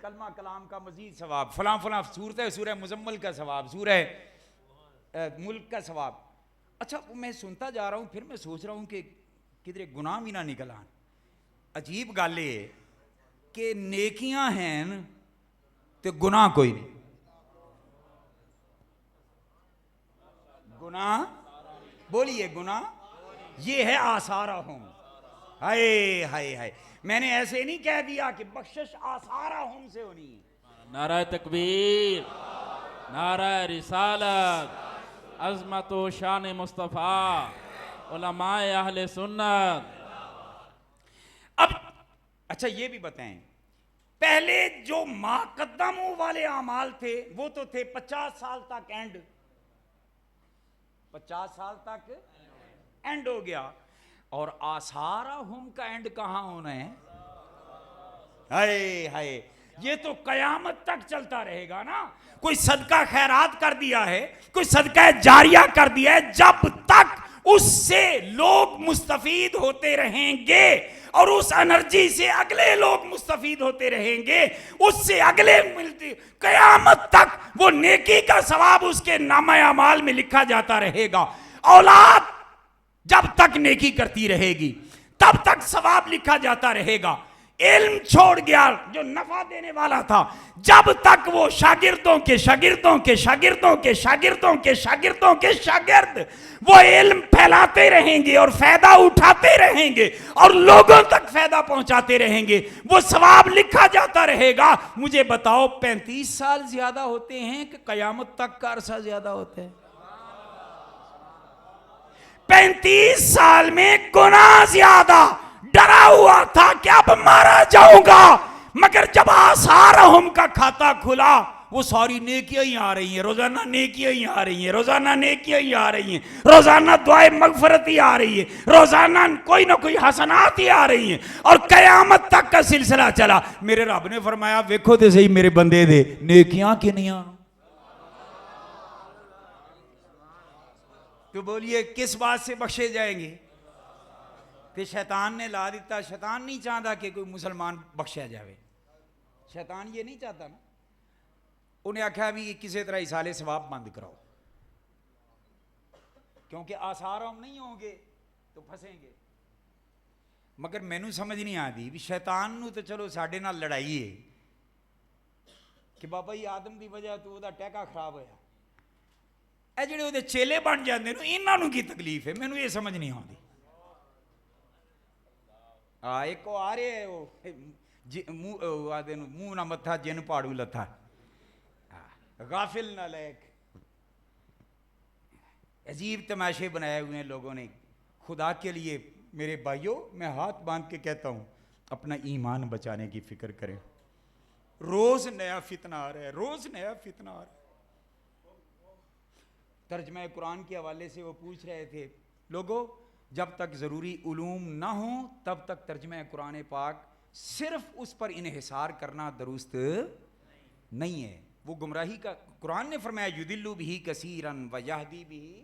कलमा कलाम का मजीद सवाब, फलां फलां सूरह मुजम्मल का सवाब, सूरह मुल्क का सवाब। अच्छा, मैं सुनता जा रहा हूं, फिर मैं सोच रहा हूं कि किधरे गुनाह भी ना निकल आन। अजीब गल है कि नेकियां हैं तो गुनाह कोई नहीं। गुनाह बोलिए, गुनाह ये है आसारा हूं। हाय हाय हाय, मैंने ऐसे नहीं कह दिया कि बख्शिश आसारा हूं से होनी है। नारा तकबीर, नारा रिसालत, अज़मत व शान मुस्तफ़ा, उलमाए अहले सुन्नत। अब अच्छा ये भी बताएं, पहले जो माकद्दमों वाले अमाल थे वो तो थे 50 साल तक एंड, 50 साल तक एंड हो गया, और आसारा हम का एंड कहां होना है? हाय हाय, ये तो कयामत तक चलता रहेगा ना। कोई सदका खैरात कर दिया है, कोई सदका जारिया कर दिया है, जब तक उससे लोग मुस्तफीद होते रहेंगे और उस एनर्जी से अगले लोग मुस्तफीद होते रहेंगे, उससे अगले मिलते कयामत तक वो नेकी का सवाब उसके नामा अमाल में लिखा जाता रहेगा। औलाद जब तक नेकी करती रहेगी तब तक सवाब लिखा जाता रहेगा। इल्म छोड़ गया जो नफा देने वाला था, जब तक वो शागिर्दों के शागिर्दों के शागिर्दों के शागिर्दों के शागिर्दों के शागिर्द वो इल्म फैलाते रहेंगे और फायदा उठाते रहेंगे और लोगों तक फायदा पहुंचाते रहेंगे, वो सवाब लिखा जाता रहेगा। मुझे बताओ 35 साल ज्यादा होते हैं कि कयामत तक का अरसा ज्यादा होता है? 35 साल में गुनाह ज्यादा। डरा हुआ था कि अब मारा जाऊंगा, मगर जब आसारहुम का खाता खुला वो सारी नेकियां ही आ रही हैं, रोजाना नेकियां ही आ रही हैं, रोजाना नेकियां ही आ रही हैं, रोजाना दुआए मगफरत ही आ रही है, रोजाना कोई ना कोई हसनात ही आ रही हैं, और कयामत तक का सिलसिला चला। मेरे रब ने फरमाया वेखो तो सही मेरे बंदे दे नेकियां किनियां। तो बोलिए किस बात से बख्शे जाएंगे? कि शैतान ने ला दिता। शैतान नहीं चाहता कि कोई मुसलमान बख्शा जाए, शैतान ये नहीं चाहता ना। उन्हें आख्या भी किसी तरह इसाले सवाब बंद कराओ, क्योंकि आसार हम नहीं होंगे तो फंसेंगे। मगर मैनू समझ नहीं आती भी शैतान नू तो चलो साडे नाल लड़ाई है कि बाबा जी आदम की वजह तो वह टैका खराब होया, ਇਹ ਜਿਹੜੇ ਉਹਦੇ ਚੇਲੇ ਬਣ ਜਾਂਦੇ ਨੇ ਇਹਨਾਂ ਨੂੰ ਕੀ ਤਕਲੀਫ ਹੈ? ਮੈਨੂੰ ਇਹ ਸਮਝ ਨਹੀਂ ਆਉਂਦੀ। ਇੱਕ ਉਹ ਆ ਰਿਹਾ ਉਹ ਮੂੰਹ ਆਦੇ ਨੂੰ ਮੂੰਹ ਨਾ ਮੱਥਾ ਜਿਨ ਪਾੜੂ ਲੱਥਾ, गाफिल नालायक। अजीब तमाशे बनाए हुए हैं लोगों ने। खुदा के लिए मेरे भाइयों मैं हाथ बांध के कहता हूँ अपना ईमान बचाने की फिक्र करें। रोज नया फितना आ रहा है, रोज नया फितना आ रहा है। तर्जमा कुरान के हवाले से वो पूछ रहे थे, लोगों जब तक ज़रूरी उलूम ना हो तब तक तर्जमा कुरान पाक सिर्फ उस पर इन्हिसार करना दुरुस्त नहीं है। वो गुमराही का, कुरान ने फरमाया युदिल्लु बिही कसीरन व यहदी बिही,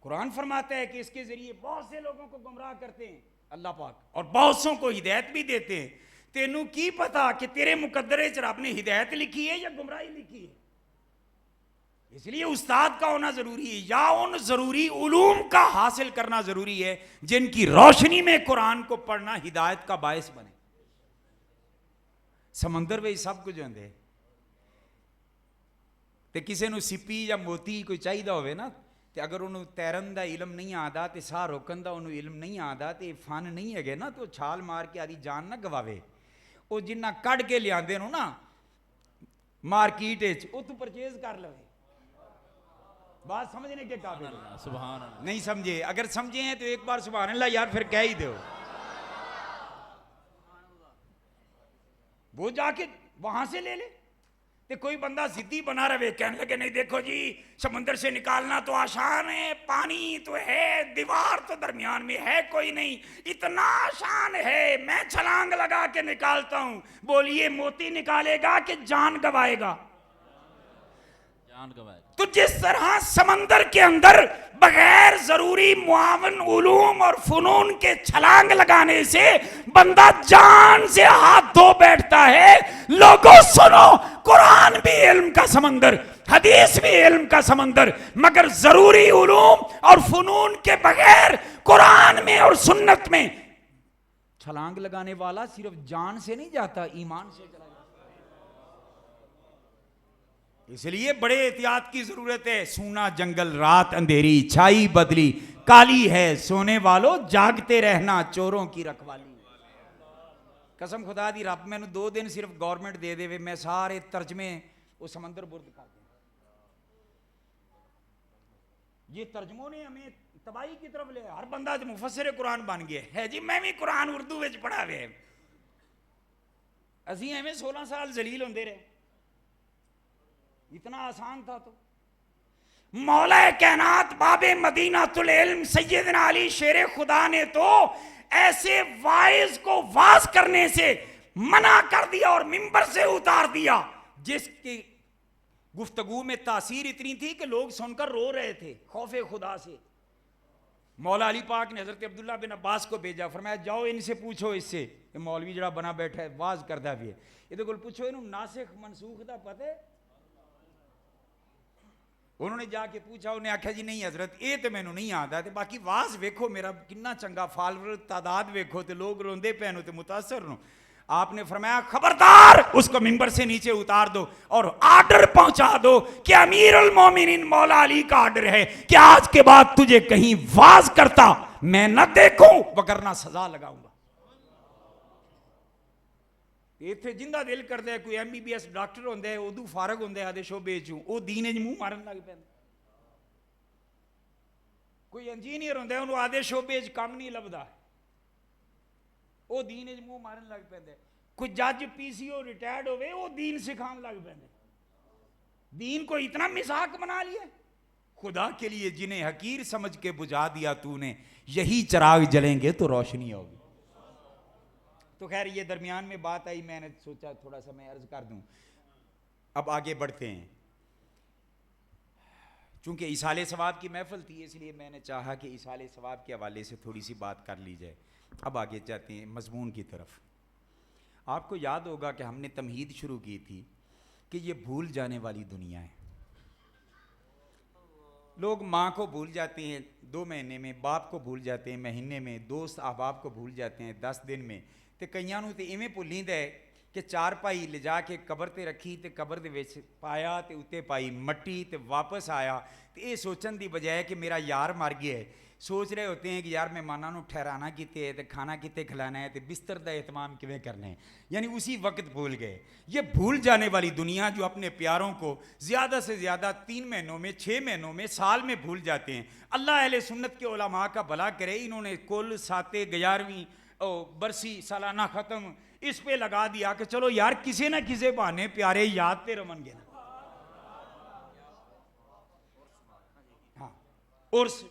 कुरान फरमाता है कि इसके जरिए बहुत से लोगों को गुमराह करते हैं अल्लाह पाक, और बहुत सौ को हिदायत भी देते हैं। तेनू की पता कि तेरे मुकद्दरे च रब ने हिदायत लिखी है या गुमराही लिखी है? इसलिए उस्ताद का होना जरूरी है, या उन जरूरी उलूम का हासिल करना जरूरी है जिनकी रोशनी में कुरान को पढ़ना हिदायत का बायस बने। समंदर में सब कुछ होंगे, तो किसी को सिप्पी या मोती कोई चाहिए होवे ना, तो अगर उन्होंने तैरन का इलम नहीं आता, तो साह रोकन का उन्होंने इलम नहीं आता, तो फन नहीं है ना, तो छाल मार के आदि जान ना गवावे। वो जिन्ना कढ़ के लियाते हो ना मार्केट वो तू परचेज कर लवे। बात समझने के काबिल सुभान अल्लाह। नहीं समझे? अगर समझे हैं तो एक बार सुभान अल्लाह यार फिर कह ही दो। वो जाके वहां से ले ले। तो कोई बंदा जिद्दी बना रहे, कहने लगे नहीं देखो जी समंदर से निकालना तो आसान है, पानी तो है, दीवार तो दरमियान में है कोई नहीं, इतना आसान है, मैं छलांग लगा के निकालता हूं। बोलिए मोती निकालेगा कि जान गवाएगा? जान गवाएगा। तो जिस तरह समंदर के अंदर बगैर जरूरी मुआवन उलूम और फनून के छलांग लगाने से बंदा जान से हाथ धो बैठता है, लोगों सुनो, कुरान भी इल्म का समंदर, हदीस भी इल्म का समंदर, मगर जरूरी उलूम और फनून के बगैर कुरान में और सुन्नत में छलांग लगाने वाला सिर्फ जान से नहीं जाता, ईमान से चला जाता। इसलिए बड़े एहतियात की जरूरत है। सूना जंगल रात अंधेरी, छाई बदली काली है, सोने वालों जागते रहना, चोरों की रखवाली। कसम खुदा दी रब मैनू 2 दिन सिर्फ गवर्नमेंट दे देवे, मैं सारे तर्जमे वो समंदर बुर्द कर दूं। ये तर्जमों ने हमें तबाही की तरफ ले, हर बंदा मुफस्सिर कुरान बन गया है जी। मैं भी कुरान उर्दू विच पढ़ा वे, असी एवें 16 साल जलील होंदे रहे, इतना आसान था। तो मौला कायनात बाबे मदीना तुल इल्म सैयदना अली शेर खुदा ने तो ऐसे वाइज को वाज करने से मना कर दिया और मिंबर से उतार दिया, जिसकी गुफ्तगू में तासीर इतनी थी कि लोग सुनकर रो रहे थे खौफे खुदा से। मौला अली पाक ने हजरत अब्दुल्ला बिन अब्बास को भेजा, फरमाया जाओ इनसे पूछो, इससे मौलवी जड़ा बना बैठा है वाज करदा भी है, ये को पूछो इन्हों नासिख मनसूख दा पता है? उन्होंने जाके पूछा, उन्हें आख्या जी नहीं हजरत ये तो मैनू नहीं आता, तो बाकी वाज वेखो मेरा कितना चंगा फॉलोअर तादाद वेखो, तो लोग रोंदे पैनो तो मुतासर नो। आपने फरमाया खबरदार उसको मिंबर से नीचे उतार दो और आर्डर पहुंचा दो कि अमीरुल मोमिनीन मौला अली का आर्डर है कि आज के बाद तुझे कहीं वाज करता मैं न देखूं वगरना सजा लगाऊंगा। इत्थे जिंदा दिल करता है कोई MBBS डॉक्टर होंदा है, उदू फारग होंदा है आदे शोबे चों, वो दीन च मूंह मारन लग पैंदा। कोई इंजीनियर होंदा है, उन्होंने आदे शोबे च काम नहीं लभदा, वो दीन च मूंह मारन लग पैंदा। कोई जज पीसीओ रिटायर्ड होवे वो दीन सिखान लग पैंदे, दीन को इतना मिसाक बना लिया। खुदा के लिए जिन्हें हकीर समझ के बुझा दिया तूने, यही चिराग जलेंगे तो रोशनी होगी। तो खैर ये दरमियान में बात आई, मैंने सोचा थोड़ा सा मैं अर्ज कर दूं। अब आगे बढ़ते हैं। चूंकि इसाले सवाब की महफिल थी, इसलिए मैंने चाहा कि इसाले सवाब के हवाले से थोड़ी सी बात कर ली जाए। अब आगे जाते हैं मजमून की तरफ। आपको याद होगा कि हमने तमहीद शुरू की थी कि ये भूल जाने वाली दुनिया है। लोग माँ को भूल जाते हैं 2 महीने में, बाप को भूल जाते हैं महीने में, दोस्त अहबाब को भूल जाते हैं 10 दिन में। तो कईयां नूं ते इवें भुल्लींदा है कि 4 भाई ले जा के कबर ते रखी, तो कबर दे विच पाया, तो उत्ते पाई मट्टी, तो वापस आया। तो ये सोचन की बजाय कि मेरा यार मर गया है, सोच रहे होते हैं कि यार मेहमानों को ठहराना किते है, तो खाना किते खिलाना है, तो बिस्तर का एहतमाम किवें करना है, यानी उसी वक्त भूल गए। ये भूल जाने वाली दुनिया जो अपने प्यारों को ज़्यादा से ज़्यादा 3 महीनों में, 6 महीनों में, साल में भूल जाते हैं। अल्लाह अहले सुन्नत के उलमा का भला करे, इन्होंने कुल 7 11वीं बरसी सालाना ख़त्म इस पे लगा दिया कि चलो यार किसी न किसी बहाने प्यारे याद ते रमन ना। हाँ, उर्स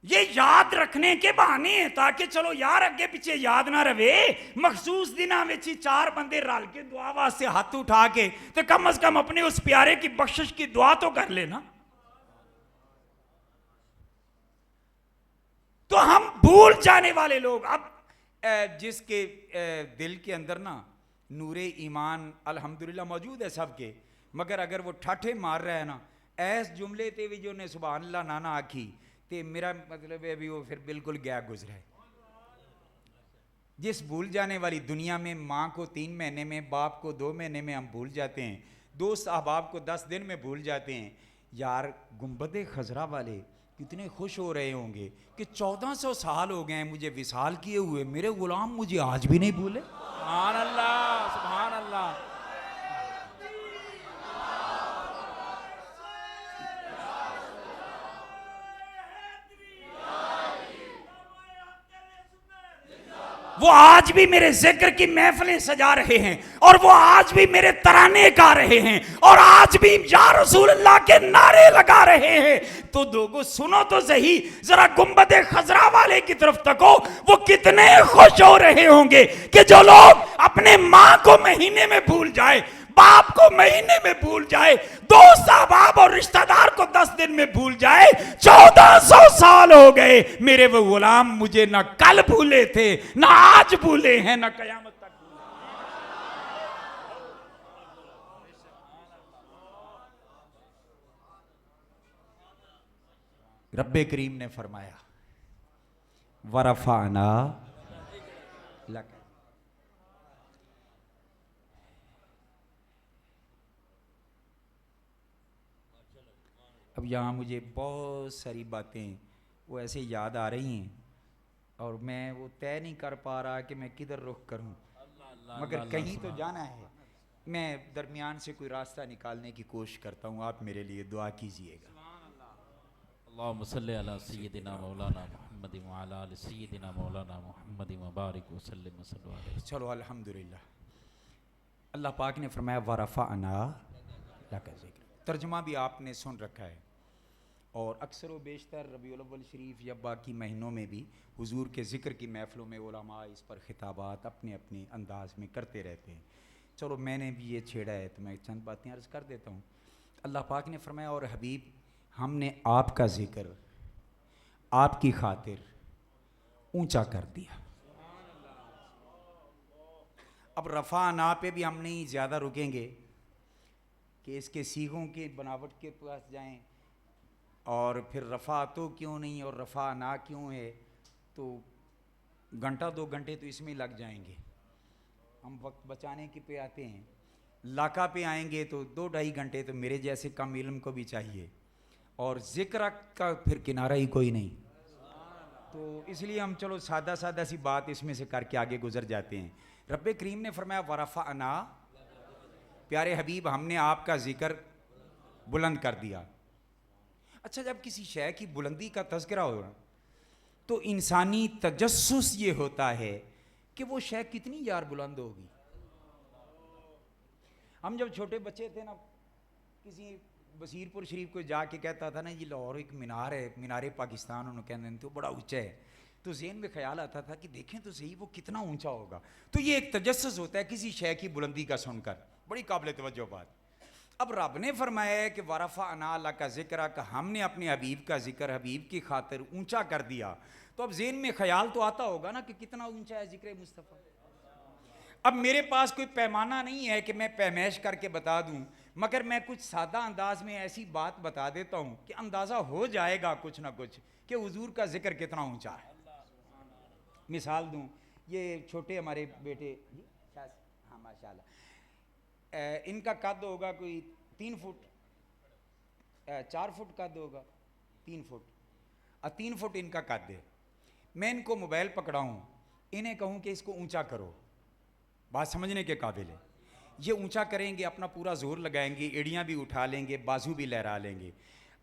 ये याद रखने के बहाने हैं, ताकि चलो यार अगे पीछे याद ना रहे। मखसूस दिनों में 4 बंदे रल के दुआ वास्ते हाथ उठा के तो कम से कम अपने उस प्यारे की बख्शिश की दुआ तो कर लेना। तो हम भूल जाने वाले लोग। अब जिसके दिल के अंदर ना नूरे ईमान अल्हम्दुलिल्लाह मौजूद है सबके, मगर अगर वो ठाठे मार रहा है ना, ऐस जुमले ते भी जो ने सुभान अल्लाह नाना आखी, तो मेरा मतलब है भी वो फिर बिल्कुल गया गुजरा है। जिस भूल जाने वाली दुनिया में माँ को 3 महीने में, बाप को 2 महीने में हम भूल जाते हैं, दोस्त अहबाब को 10 दिन में भूल जाते हैं। यार गुंबद खजरा वाले कितने खुश हो रहे होंगे कि 1400 साल हो गए मुझे विसाल किए हुए, मेरे गुलाम मुझे आज भी नहीं भूले। सुभान अल्लाह, सुभान अल्लाह। वो आज भी मेरे जिक्र की महफिलें सजा रहे हैं, और वो आज भी मेरे तराने गा रहे हैं, और आज भी या रसूल अल्लाह के नारे लगा रहे हैं। तो दोगो सुनो तो सही, जरा गुंबद खजरा वाले की तरफ तको, वो कितने खुश हो रहे होंगे कि जो लोग अपने माँ को महीने में भूल जाए, बाप को महीने में भूल जाए, दोस्त अहबाब और रिश्तेदार को 10 दिन में भूल जाए। 1400 साल हो गए, मेरे वो गुलाम मुझे न कल भूले थे, न आज भूले हैं, न कयामत तक भूले। रब्बे करीम ने फरमाया वरफाना लक। अब यहाँ मुझे बहुत सारी बातें वो ऐसे याद आ रही हैं, और मैं वो तय नहीं कर पा रहा कि मैं किधर रुख करूं, मगर कहीं तो जाना है। मैं दरमियान से कोई रास्ता निकालने की कोशिश करता हूँ, आप मेरे लिए दुआ कीजिएगा। अल्लाहुम्मा सल्ली अला सय्यिदिना मौलाना मुहम्मद व अला आलि सय्यिदिना मौलाना मुहम्मद व बारिक व सल्लिम व सल्लु अलैहि। चलो अल्हम्दुलिल्लाह। अल्लाह पाक ने फरमाया वरफअना लका ज़िक्र। तर्जुमा भी आपने सुन रखा है, और अक्सर व बेशतर रबीउल अव्वल शरीफ या बाकी महीनों में भी हुजूर के ज़िक्र की महफ़िलों में उलमा इस पर खिताबात अपने अपने अंदाज में करते रहते हैं। चलो मैंने भी ये छेड़ा है तो मैं चंद बातें अर्ज़ कर देता हूँ। अल्लाह पाक ने फरमाया और हबीब हमने आपका ज़िक्र आपकी खातिर ऊंचा कर दिया। अब रफ़ा ना पे भी हम नहीं ज़्यादा रुकेंगे कि इसके सीगों की बनावट के पास जाएं, और फिर रफ़ा तो क्यों नहीं और रफ़ा ना क्यों है, तो घंटा 2 घंटे तो इसमें लग जाएंगे। हम वक्त बचाने के पे आते हैं, लाका पे आएंगे तो 2-2.5 घंटे तो मेरे जैसे कम इल्म को भी चाहिए, और ज़िक्र का फिर किनारा ही कोई नहीं। तो इसलिए हम चलो सादा सादा सी बात इसमें से करके आगे गुजर जाते हैं। रब्बे करीम ने फरमाया वरफ़अना, प्यारे हबीब हमने आपका ज़िक्र बुलंद कर दिया। अच्छा, जब किसी शय की बुलंदी का तज़किरा हो तो इंसानी तजस्सुस ये होता है कि वो शय कितनी यार बुलंद होगी। हम जब छोटे बच्चे थे ना, किसी बसीरपुर शरीफ को जाके कहता था ना, ये लाहौर एक मीनार है, मीनार पाकिस्तान उन्होंने कहते तो बड़ा ऊंचा है, तो ज़हन में ख्याल आता था कि देखें तो सही वो कितना ऊंचा होगा। तो ये एक तजस्सुस होता है किसी शय की बुलंदी का सुनकर, बड़ी काबिल तवज्जो बात। अब रब ने फरमाया है कि वारफ़ा अना अल्लाह का जिक्र, का हमने अपने हबीब का जिक्र हबीब की खातिर ऊंचा कर दिया। तो अब ज़हन में ख्याल तो आता होगा ना कि कितना ऊंचा है जिक्र मुस्तफ़ा। अब मेरे पास कोई पैमाना नहीं है कि मैं पैमाइश करके बता दूं, मगर मैं कुछ सादा अंदाज में ऐसी बात बता देता हूं कि अंदाज़ा हो जाएगा कुछ ना कुछ कि हुजूर का जिक्र कितना ऊंचा है। मिसाल दूं, ये छोटे हमारे बेटे, हाँ माशाल्लाह, इनका कद होगा कोई 3 फुट 4 फुट कद होगा, 3 फुट 3 फुट इनका कद है। मैं इनको मोबाइल पकड़ाऊँ, इन्हें कहूँ कि इसको ऊंचा करो, बात समझने के काबिल है। ये ऊंचा करेंगे, अपना पूरा जोर लगाएंगे, एड़ियाँ भी उठा लेंगे, बाजू भी लहरा लेंगे।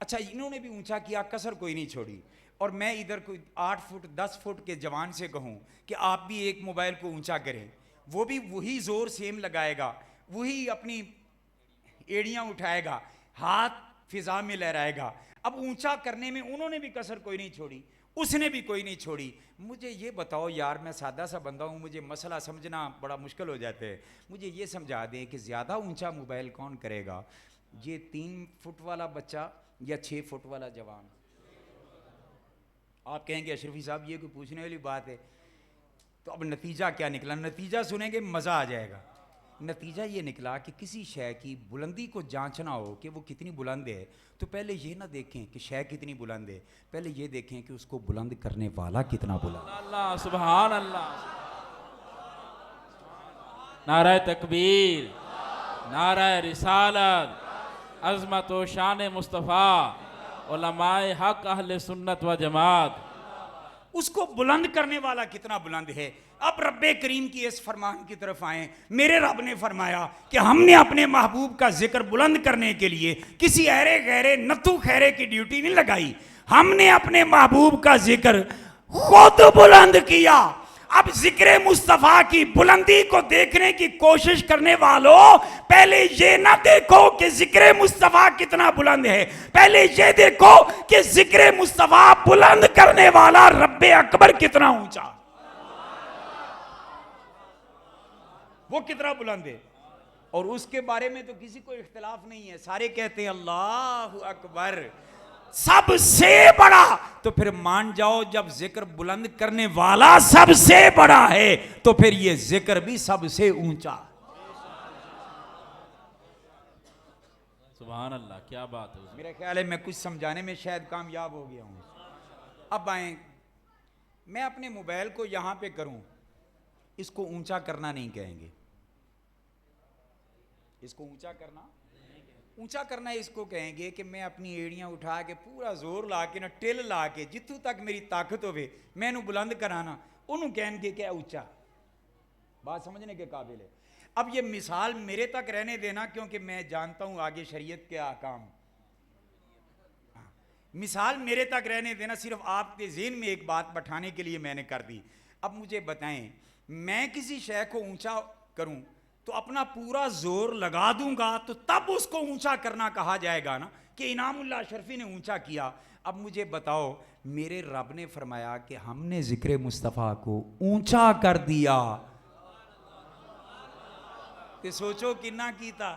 अच्छा, इन्होंने भी ऊंचा किया, कसर कोई नहीं छोड़ी। और मैं इधर कोई 8 फुट 10 फुट के जवान से कहूँ कि आप भी एक मोबाइल को ऊंचा करें, वो भी वही जोर सेम लगाएगा, वही अपनी एड़ियाँ उठाएगा, हाथ फिजा में लहराएगा। अब ऊंचा करने में उन्होंने भी कसर कोई नहीं छोड़ी, उसने भी कोई नहीं छोड़ी। मुझे ये बताओ यार, मैं सादा सा बंदा हूँ, मुझे मसला समझना बड़ा मुश्किल हो जाता है। मुझे ये समझा दें कि ज़्यादा ऊंचा मोबाइल कौन करेगा, ये 3 फुट वाला बच्चा या 6 फुट वाला जवान? आप कहेंगे अशरफी साहब ये कोई पूछने वाली बात है। तो अब नतीजा क्या निकला? नतीजा सुनेंगे मज़ा आ जाएगा। नतीजा ये निकला कि किसी शय की बुलंदी को जांचना हो कि वो कितनी बुलंद है, तो पहले ये ना देखें कि शय कितनी बुलंद है, पहले ये देखें कि उसको बुलंद करने वाला कितना बुलंद। अल्लाह सुभान अल्लाह, नारा तकबीर, नारा रिसालत, अज़मत व शान मुस्तफ़ा, उलमाए हक अहले सुन्नत व जमात, उसको बुलंद करने वाला कितना बुलंद है। अब रब्बे करीम की इस फरमान की तरफ आए। मेरे रब ने फरमाया कि हमने अपने महबूब का जिक्र बुलंद करने के लिए किसी अहरे गहरे नत्थू खैरे की ड्यूटी नहीं लगाई, हमने अपने महबूब का जिक्र खुद बुलंद किया। अब जिक्र मुस्तफ़ा की बुलंदी को देखने की कोशिश करने वालों, पहले ये ना देखो कि जिक्र मुस्तफ़ा कितना बुलंद है, पहले ये देखो कि जिक्र मुस्तफ़ा बुलंद करने वाला रब्बे अकबर कितना ऊंचा, वो कितना बुलंद है। और उसके बारे में तो किसी को इख्तिलाफ नहीं है, सारे कहते हैं अल्लाहु अकबर सबसे बड़ा। तो फिर मान जाओ, जब जिक्र बुलंद करने वाला सबसे बड़ा है तो फिर ये जिक्र भी सबसे ऊंचा। सुभान अल्लाह, क्या बात है। मेरा ख्याल है मैं कुछ समझाने में शायद कामयाब हो गया हूं। अब आए, मैं अपने मोबाइल को यहां पे करूं, इसको ऊंचा करना नहीं कहेंगे, इसको ऊंचा करना, ऊंचा करना इसको कहेंगे कि मैं अपनी एड़ियां उठा के पूरा जोर ला के ना टिल ला के जिथों तक मेरी ताकत होवे मैं इन्हू बुलंद कराना, उन्होंने कहेंगे क्या ऊंचा। बात समझने के काबिल है। अब ये मिसाल मेरे तक रहने देना, क्योंकि मैं जानता हूं आगे शरीयत के अहकाम। मिसाल मेरे तक रहने देना, सिर्फ आपके ज़हन में एक बात बैठाने के लिए मैंने कर दी। अब मुझे बताएं, मैं किसी शय को ऊंचा करूं तो अपना पूरा जोर लगा दूंगा, तो तब उसको ऊंचा करना कहा जाएगा ना, कि इनामुल्लाह अशरफी ने ऊंचा किया। अब मुझे बताओ, मेरे रब ने फरमाया कि हमने जिक्र मुस्तफ़ा को ऊंचा कर दिया, तो सोचो कितना कीता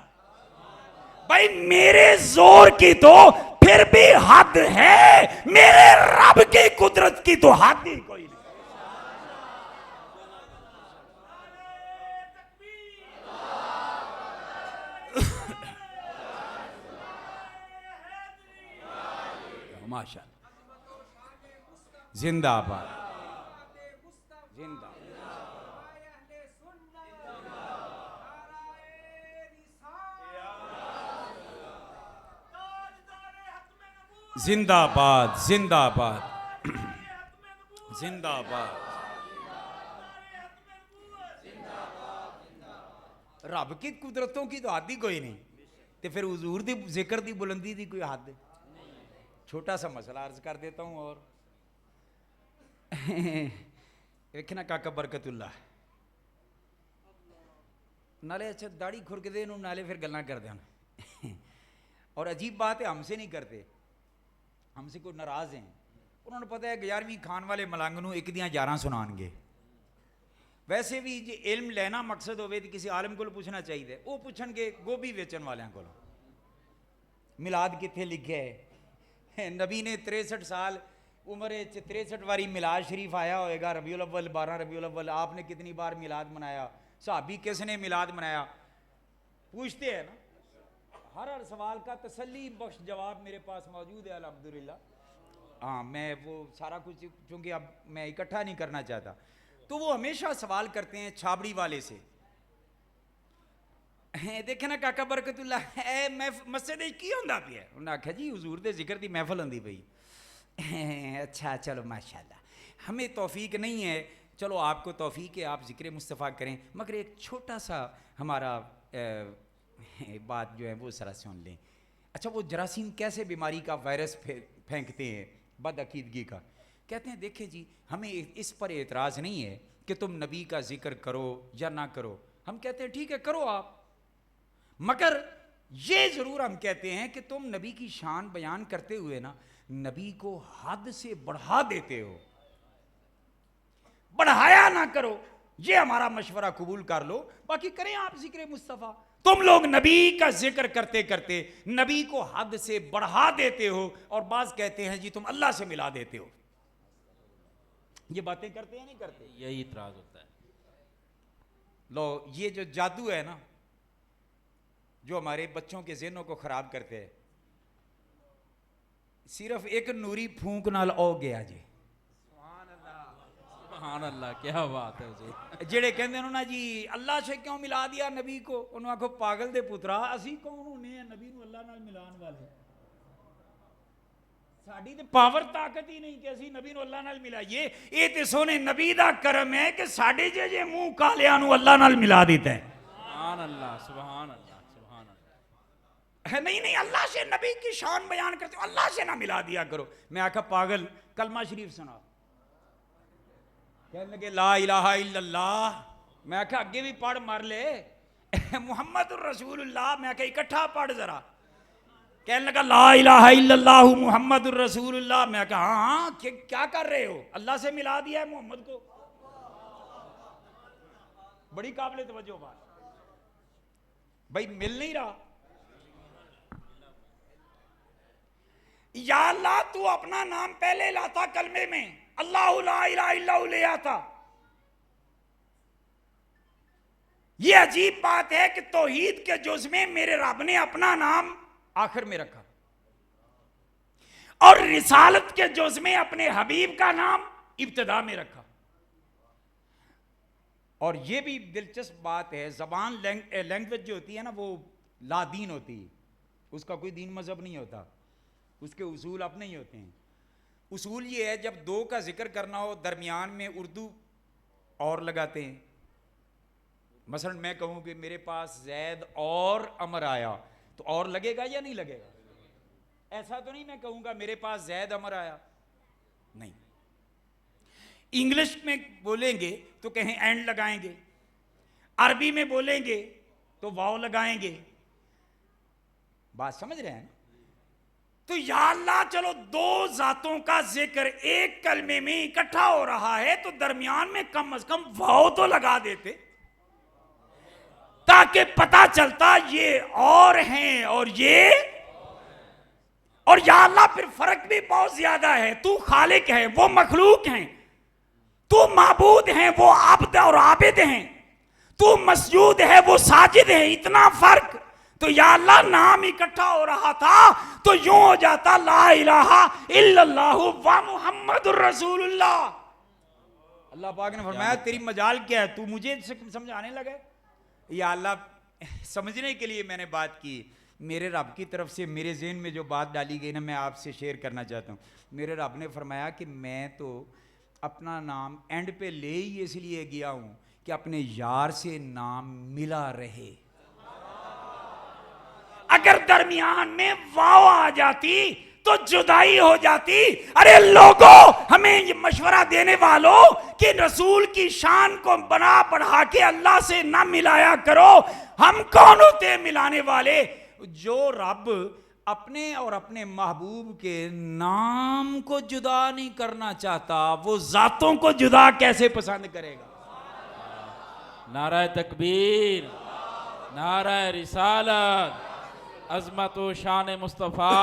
भाई। मेरे जोर की तो फिर भी हद है, मेरे रब की कुदरत की तो हद ही कोई नहीं। माशाअल्लाह, जिंदाबाद जिंदाबाद। जिंदाबाद जिंदाबाद जिंदाबाद। रब की कुदरतों की तो हद ही कोई नहीं, तो फिर हुजूर दी जिक्र दी बुलंदी दी कोई हद? छोटा सा मसला अर्ज कर देता हूं। और देखना काका बरकतुल्लाह, नाले अच्छा दाढ़ी खुरकदे नूं नाले फिर गल्लां करदे हन। और अजीब बात है, हमसे नहीं करते, हमसे कोई नाराज़ हैं, उन्होंने पता है 11वीं खान वाले मलंग नूं एक दियां 11 सुनाणगे। वैसे भी जे इल्म लेना मकसद होवे तो किसी आलम को पूछना चाहिए, वो पूछणगे गोभी वेचण वालियां को मिलाद कित्थे लिखे है। नबी ने 63 साल उम्र 63 बारी मिलाद शरीफ आया होएगा, रबीउल अव्वल 12 रबीउल अव्वल, आपने कितनी बार मिलाद मनाया, सहाबी किसने मिलाद मनाया, पूछते हैं ना। हर सवाल का तसल्ली बख्श जवाब मेरे पास मौजूद है अल्हम्दुलिल्लाह। हाँ, मैं वो सारा कुछ चूँकि अब मैं इकट्ठा नहीं करना चाहता, तो वो हमेशा सवाल करते हैं छाबड़ी वाले से, देखे ना काका बरकतुल्ला मैं मस्जिद की होंदा पिया, उन्हें आख्या जी हुजूर दे जिक्र दी महफल होंदी पई। अच्छा चलो माशाल्लाह, हमें तौफीक नहीं है, चलो आपको तौफीक है, आप जिक्र मुस्तफ़ा करें, मगर एक छोटा सा हमारा बात जो है वो ज़रा सुन लें। अच्छा, वो जरासीम कैसे बीमारी का वायरस फेंकते हैं बदअकीदगी का। कहते हैं देखें जी, हमें इस पर एतराज़ नहीं है कि तुम नबी का जिक्र करो या ना करो, हम कहते हैं ठीक है करो आप, मगर ये ज़रूर हम कहते हैं कि तुम नबी की शान बयान करते हुए ना नबी को हद से बढ़ा देते हो, बढ़ाया ना करो। ये हमारा मशवरा कबूल कर लो, बाकी करें आप जिक्र मुस्तफ़ा। तुम लोग नबी का जिक्र करते करते नबी को हद से बढ़ा देते हो, और बाज कहते हैं जी तुम अल्लाह से मिला देते हो। ये बातें करते हैं नहीं करते, यही इतराज होता है। लो, ये जो जादू है ना, जो हमारे बच्चों के ज़हनों को ख़राब करते हैं, सिर्फ एक नूरी फूंक नाल ओ गया जी। सुभान अल्लाह, क्या बात है जी। जेड़े कहते ना जी अल्लाह से क्यों मिला दिया नबी को, उन्होंने आखो पागल दे पुत्रा, असी कौन होने हैं नबी को अल्लाह नाल मिलान वाले। साड़ी ते पावर ताकत ही नहीं कि असी नबी को अल्लाह नाल मिलाइए। ये ते सोने नबी दा करम है कि साडे जे मुंह कालियां नूं अल्लाह नाल मिला देता है। सुभान अल्लाह, सुभान अल्लाह, सुभान अल्लाह। है नहीं नहीं, अल्लाह से नबी की शान बयान करते हो, अल्लाह से ना मिला दिया करो। मैं आखा पागल, कलमा शरीफ सुना, कहने लगे ला इलाहा इल्लल्लाह, मैं आखा अगे भी पढ़ मार ले मुहम्मदुर रसूलुल्लाह, मैं आखा इकट्ठा पढ़ जरा। कहने लगा ला इलाहा इल्लल्लाह मुहम्मदुर रसूलुल्लाह, मैं कहा हाँ क्या कर रहे हो, अल्लाह से मिला दिया है मोहम्मद को। बड़ी काबिल तवज्जो बात भाई, मिल नहीं रहा। या अल्लाह तू अपना नाम पहले लाता कलमे में, अल्लाह ला इलाहा इल्लल्लाह ले आता। ये अजीब बात है कि तौहीद के जुज़ में मेरे रब ने अपना नाम आखिर में रखा, और रिसालत के जुज़ में अपने हबीब का नाम इब्तिदा में रखा। और ये भी दिलचस्प बात है, जबान लैंग्वेज जो होती है ना वो लादीन होती है, उसका कोई दीन मजहब नहीं होता, उसके उसूल अपने ही होते हैं। उसूल ये है जब दो का जिक्र करना हो दरमियान में उर्दू और लगाते हैं। मसलन मैं कहूँ कि मेरे पास जैद और अमर आया, तो और लगेगा या नहीं लगेगा? ऐसा तो नहीं मैं कहूँगा मेरे पास जैद अमर आया, नहीं। इंग्लिश में बोलेंगे तो कहें एंड लगाएंगे, अरबी में बोलेंगे तो वाव लगाएंगे। बात समझ रहे हैं? तो या अल्लाह, चलो दो जातों का जिक्र एक कलमे में इकट्ठा हो रहा है तो दरमियान में कम से कम वाव तो लगा देते, ताकि पता चलता ये और हैं और ये। और या अल्लाह फिर फर्क भी बहुत ज्यादा है, तू खालिक है वो मखलूक हैं, तू माबूद है वो आबद और आबिद हैं, तू मसजूद है वो साजिद है, इतना फर्क। तो या अल्लाह नाम इकट्ठा हो रहा था तो यूं हो जाता ला इलाहा इल्लल्लाह व मुहम्मदुर रसूलुल्लाह। अल्लाह पाक ने फरमाया तेरी मजाल क्या है, तू मुझे समझाने लगे। या अल्लाह समझने के लिए मैंने बात की, मेरे रब की तरफ से मेरे ज़हन में जो बात डाली गई ना मैं आपसे शेयर करना चाहता हूँ। मेरे रब ने फरमाया कि मैं तो अपना नाम एंड पे ले ही इसलिए गया हूँ कि अपने यार से नाम मिला रहे। अगर दरमियान में वाव आ जाती तो जुदाई हो जाती। अरे लोगों, हमें ये मशवरा देने वालों कि रसूल की शान को बना बढ़ा के अल्लाह से ना मिलाया करो। हम कौन होते हैं मिलाने वाले? जो रब अपने और अपने महबूब के नाम को जुदा नहीं करना चाहता, वो जातों को जुदा कैसे पसंद करेगा? नारा तकबीर, नारा रिसालत, अज़मत व शान मुस्तफ़ा,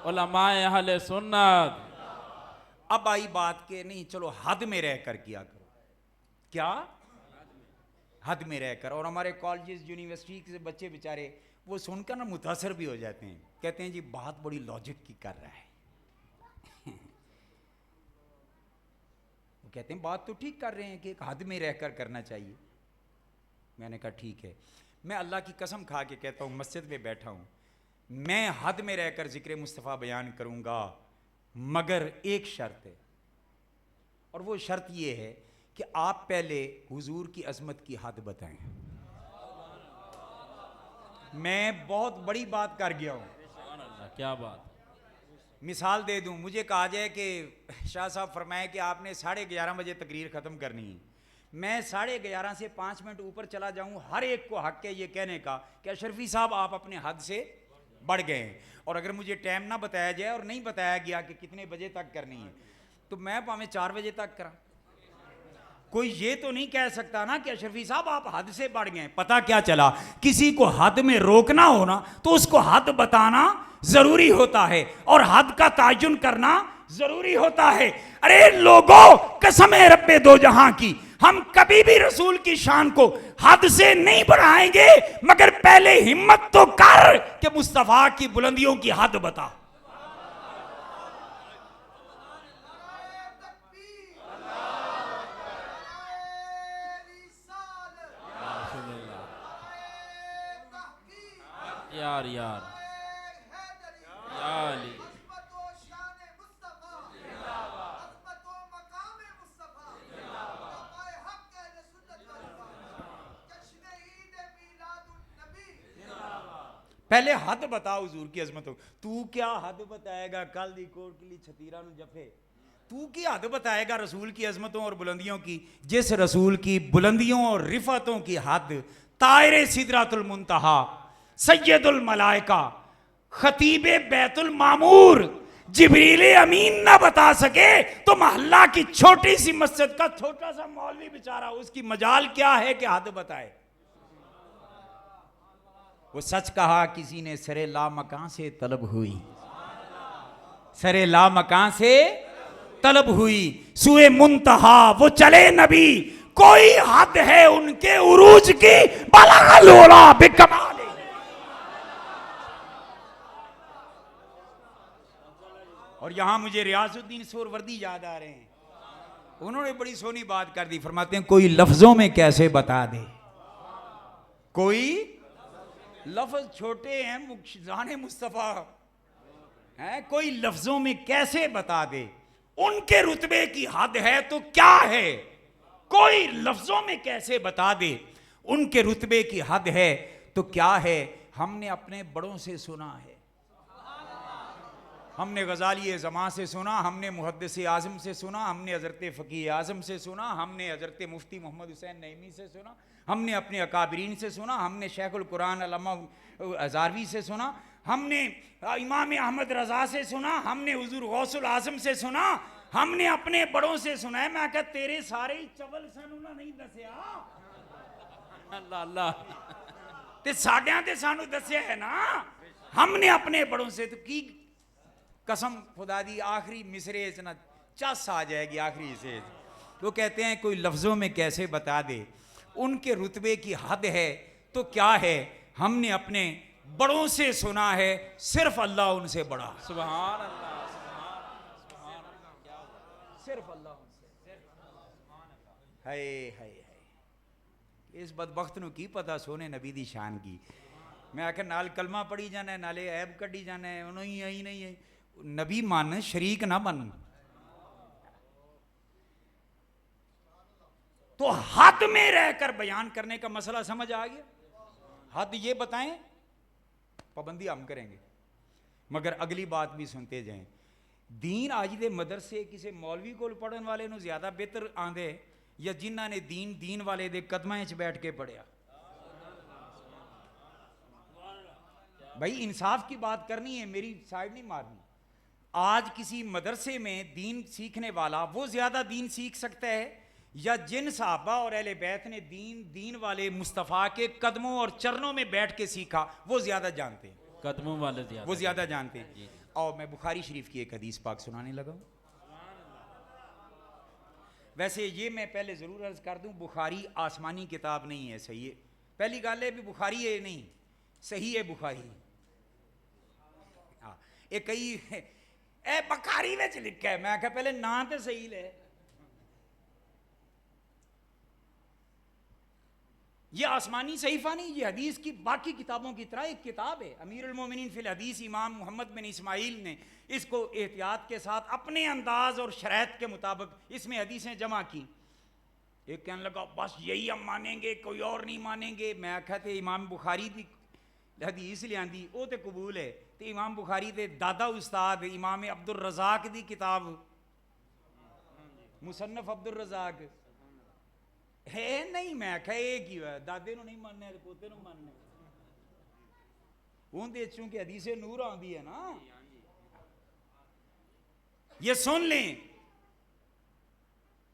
उलमाए अहले सुन्नत। अब आई बात के नहीं, चलो हद में रहकर किया करो। क्या? हद में रहकर। और हमारे कॉलेजेस यूनिवर्सिटी के बच्चे बेचारे वो सुनकर ना मुतासर भी हो जाते हैं, कहते हैं जी बात बड़ी लॉजिक की कर रहा है। वो कहते हैं बात तो ठीक कर रहे हैं कि एक हद में रहकर करना चाहिए। मैंने कहा ठीक है, मैं अल्लाह की कसम खा के कहता हूँ, मस्जिद में बैठा हूँ, मैं हद में रहकर जिक्र मुस्तफ़ा बयान करूँगा, मगर एक शर्त है, और वो शर्त ये है कि आप पहले हुजूर की अजमत की हद बताएं। मैं बहुत बड़ी बात कर गया हूँ। क्या बात। मिसाल दे दूँ, मुझे कहा जाए कि शाह साहब फरमाए कि आपने 11:30 बजे तकरीर ख़त्म करनी है, मैं 11:30 से 5 मिनट ऊपर चला जाऊँ, हर एक को हक है ये कहने का कि अशरफी साहब आप अपने हद से बढ़ गए हैं। और अगर मुझे टाइम ना बताया जाए और नहीं बताया गया कि कितने बजे तक करनी है, तो मैं भावें 4 बजे तक करा। कोई ये तो नहीं कह सकता ना कि अशरफी साहब आप हद से बढ़ गए। पता क्या चला, किसी को हद में रोकना हो ना तो उसको हद बताना जरूरी होता है और हद का ताजुन करना जरूरी होता है। अरे लोगों, कसम है रब्बे दो जहां की, हम कभी भी रसूल की शान को हद से नहीं बढ़ाएंगे, मगर पहले हिम्मत तो कर कि मुस्तफा की बुलंदियों की हद बता। यार यार याली पहले हद बताओ हुजूर की अजमतों। तू क्या हद बताएगा कल दी कोट के लिए छतीरा नु जफे? तू की हद बताएगा रसूल की अजमतों और बुलंदियों की? जिस रसूल की बुलंदियों और रिफतों की हद तायरे सिदरातुल मुंतहा, सैयदुल मलाइका, खतीबे बैतुल मामूर, जिब्रील अमीन ना बता सके तो मोहल्ला की छोटी सी मस्जिद का छोटा सा मौलवी बेचारा, उसकी मजाल क्या है कि हद बताए? वो सच कहा किसी ने, सरे ला मकां से तलब हुई, सरे ला मकां से तलब हुई, सुए मुंतहा वो चले नबी, कोई हद है उनके उरूज की, बला लोला बेकमाल। और यहां मुझे रियाजुद्दीन सोहरवर्दी याद आ रहे हैं, उन्होंने बड़ी सोनी बात कर दी। फरमाते हैं कोई लफ्जों में कैसे बता दे, कोई लफ्ज छोटे हैं मुक्शिदाने मुस्तफ़ा है, कोई लफ्जों में कैसे बता दे, उनके रुतबे की हद है तो क्या है, कोई लफ्जों में कैसे बता दे, उनके रुतबे की हद है तो क्या है। हमने अपने बड़ों से सुना है, हमने गजाली ज़मां से सुना, हमने मुहद्दिस आज़म से सुना, हमने हज़रत फ़कीह आज़म से सुना, हमने हज़रत मुफ्ती मोहम्मद हुसैन नईमी से सुना, हमने अपने अकाबरीन से सुना, हमने शेखुल कुरान अल्लामा हज़ारवी से सुना, हमने इमाम अहमद रज़ा से सुना, हमने हुज़ूर गौसुल आज़म से सुना, हमने अपने बड़ों से सुना है। मैं कहा तेरे सारे ही चवल सानू ना नहीं दसिया, अल्लाह अल्लाह ते साडियां ते सानू दसिया है ना, हमने अपने बड़ों से। तो की कसम खुदा दी आखिरी मिसरे ना चस आ जाएगी आखिरी से। वो कहते हैं कोई लफ्जों में कैसे बता दे, उनके रुतबे की हद है तो क्या है। हमने अपने बड़ों से सुना है, सिर्फ अल्लाह उनसे बड़ा। सुभान अल्लाह, सिर्फ अल्लाह उनसे। हाय हाय हाय, इस बदबख्त नूं की पता सोने नबी दी शान की। मैं आखिर नाल कलमा पढ़ी जाना है, नाले ऐब कढ़ी जाना है, उन्होंने यही नहीं है। नबी मन, शरीक ना बन। तो हद में रहकर बयान करने का मसला समझ आ गया। हद ये बताएं, पाबंदी हम करेंगे। मगर अगली बात भी सुनते जाएं, दीन अज दे मदरसे किसी मौलवी को पढ़न वाले नूं ज़्यादा बेहतर आंदे या जिन्हां ने दीन वाले दे कदमां च बैठ के पढ़िया। भाई इंसाफ की बात करनी है, मेरी साइड नहीं मारनी। आज किसी मदरसे में दीन सीखने वाला वो ज़्यादा दीन सीख सकता है या जिन सहाबा और अहले बैत ने दीन वाले मुस्तफ़ा के कदमों और चरणों में बैठ के सीखा वो ज़्यादा जानते हैं, कदमों वाले वो ज़्यादा जानते हैं। और मैं बुखारी शरीफ की एक हदीस पाक सुनाने लगा हूँ। वैसे ये मैं पहले ज़रूर अर्ज़ कर दूँ, बुखारी आसमानी किताब नहीं है, सही है। पहली गल है भी बुखारी है नहीं, सही है बुखारी। हाँ, ये कई ए बुखारी में लिखा है, मैं आख्या पहले ना तो सही ले। ये आसमानी सहीफा नहीं, ये हदीस की बाकी किताबों की तरह एक किताब है। अमीरुल मोमिनीन फिल हदीस इमाम मोहम्मद बिन इस्माइल ने इसको एहतियात के साथ अपने अंदाज और शरैत के मुताबिक इसमें हदीसें जमा की। एक कहने लगा बस यही हम मानेंगे, कोई और नहीं मानेंगे। मैं आख्या थे इमाम बुखारी की हदीस लियांदी वो तो कबूल है, तो इमाम बुखारी के दादा उस्ताद इमाम अब्दुल रज़ाक की किताब मुसन्नफ अब्दुल रज़ाक है नहीं। मैं आख्या ये की है, दादे नहीं मानने पोते मानने, उनके चूंकि हदीसे नूर आती है ना। ये सुन लें,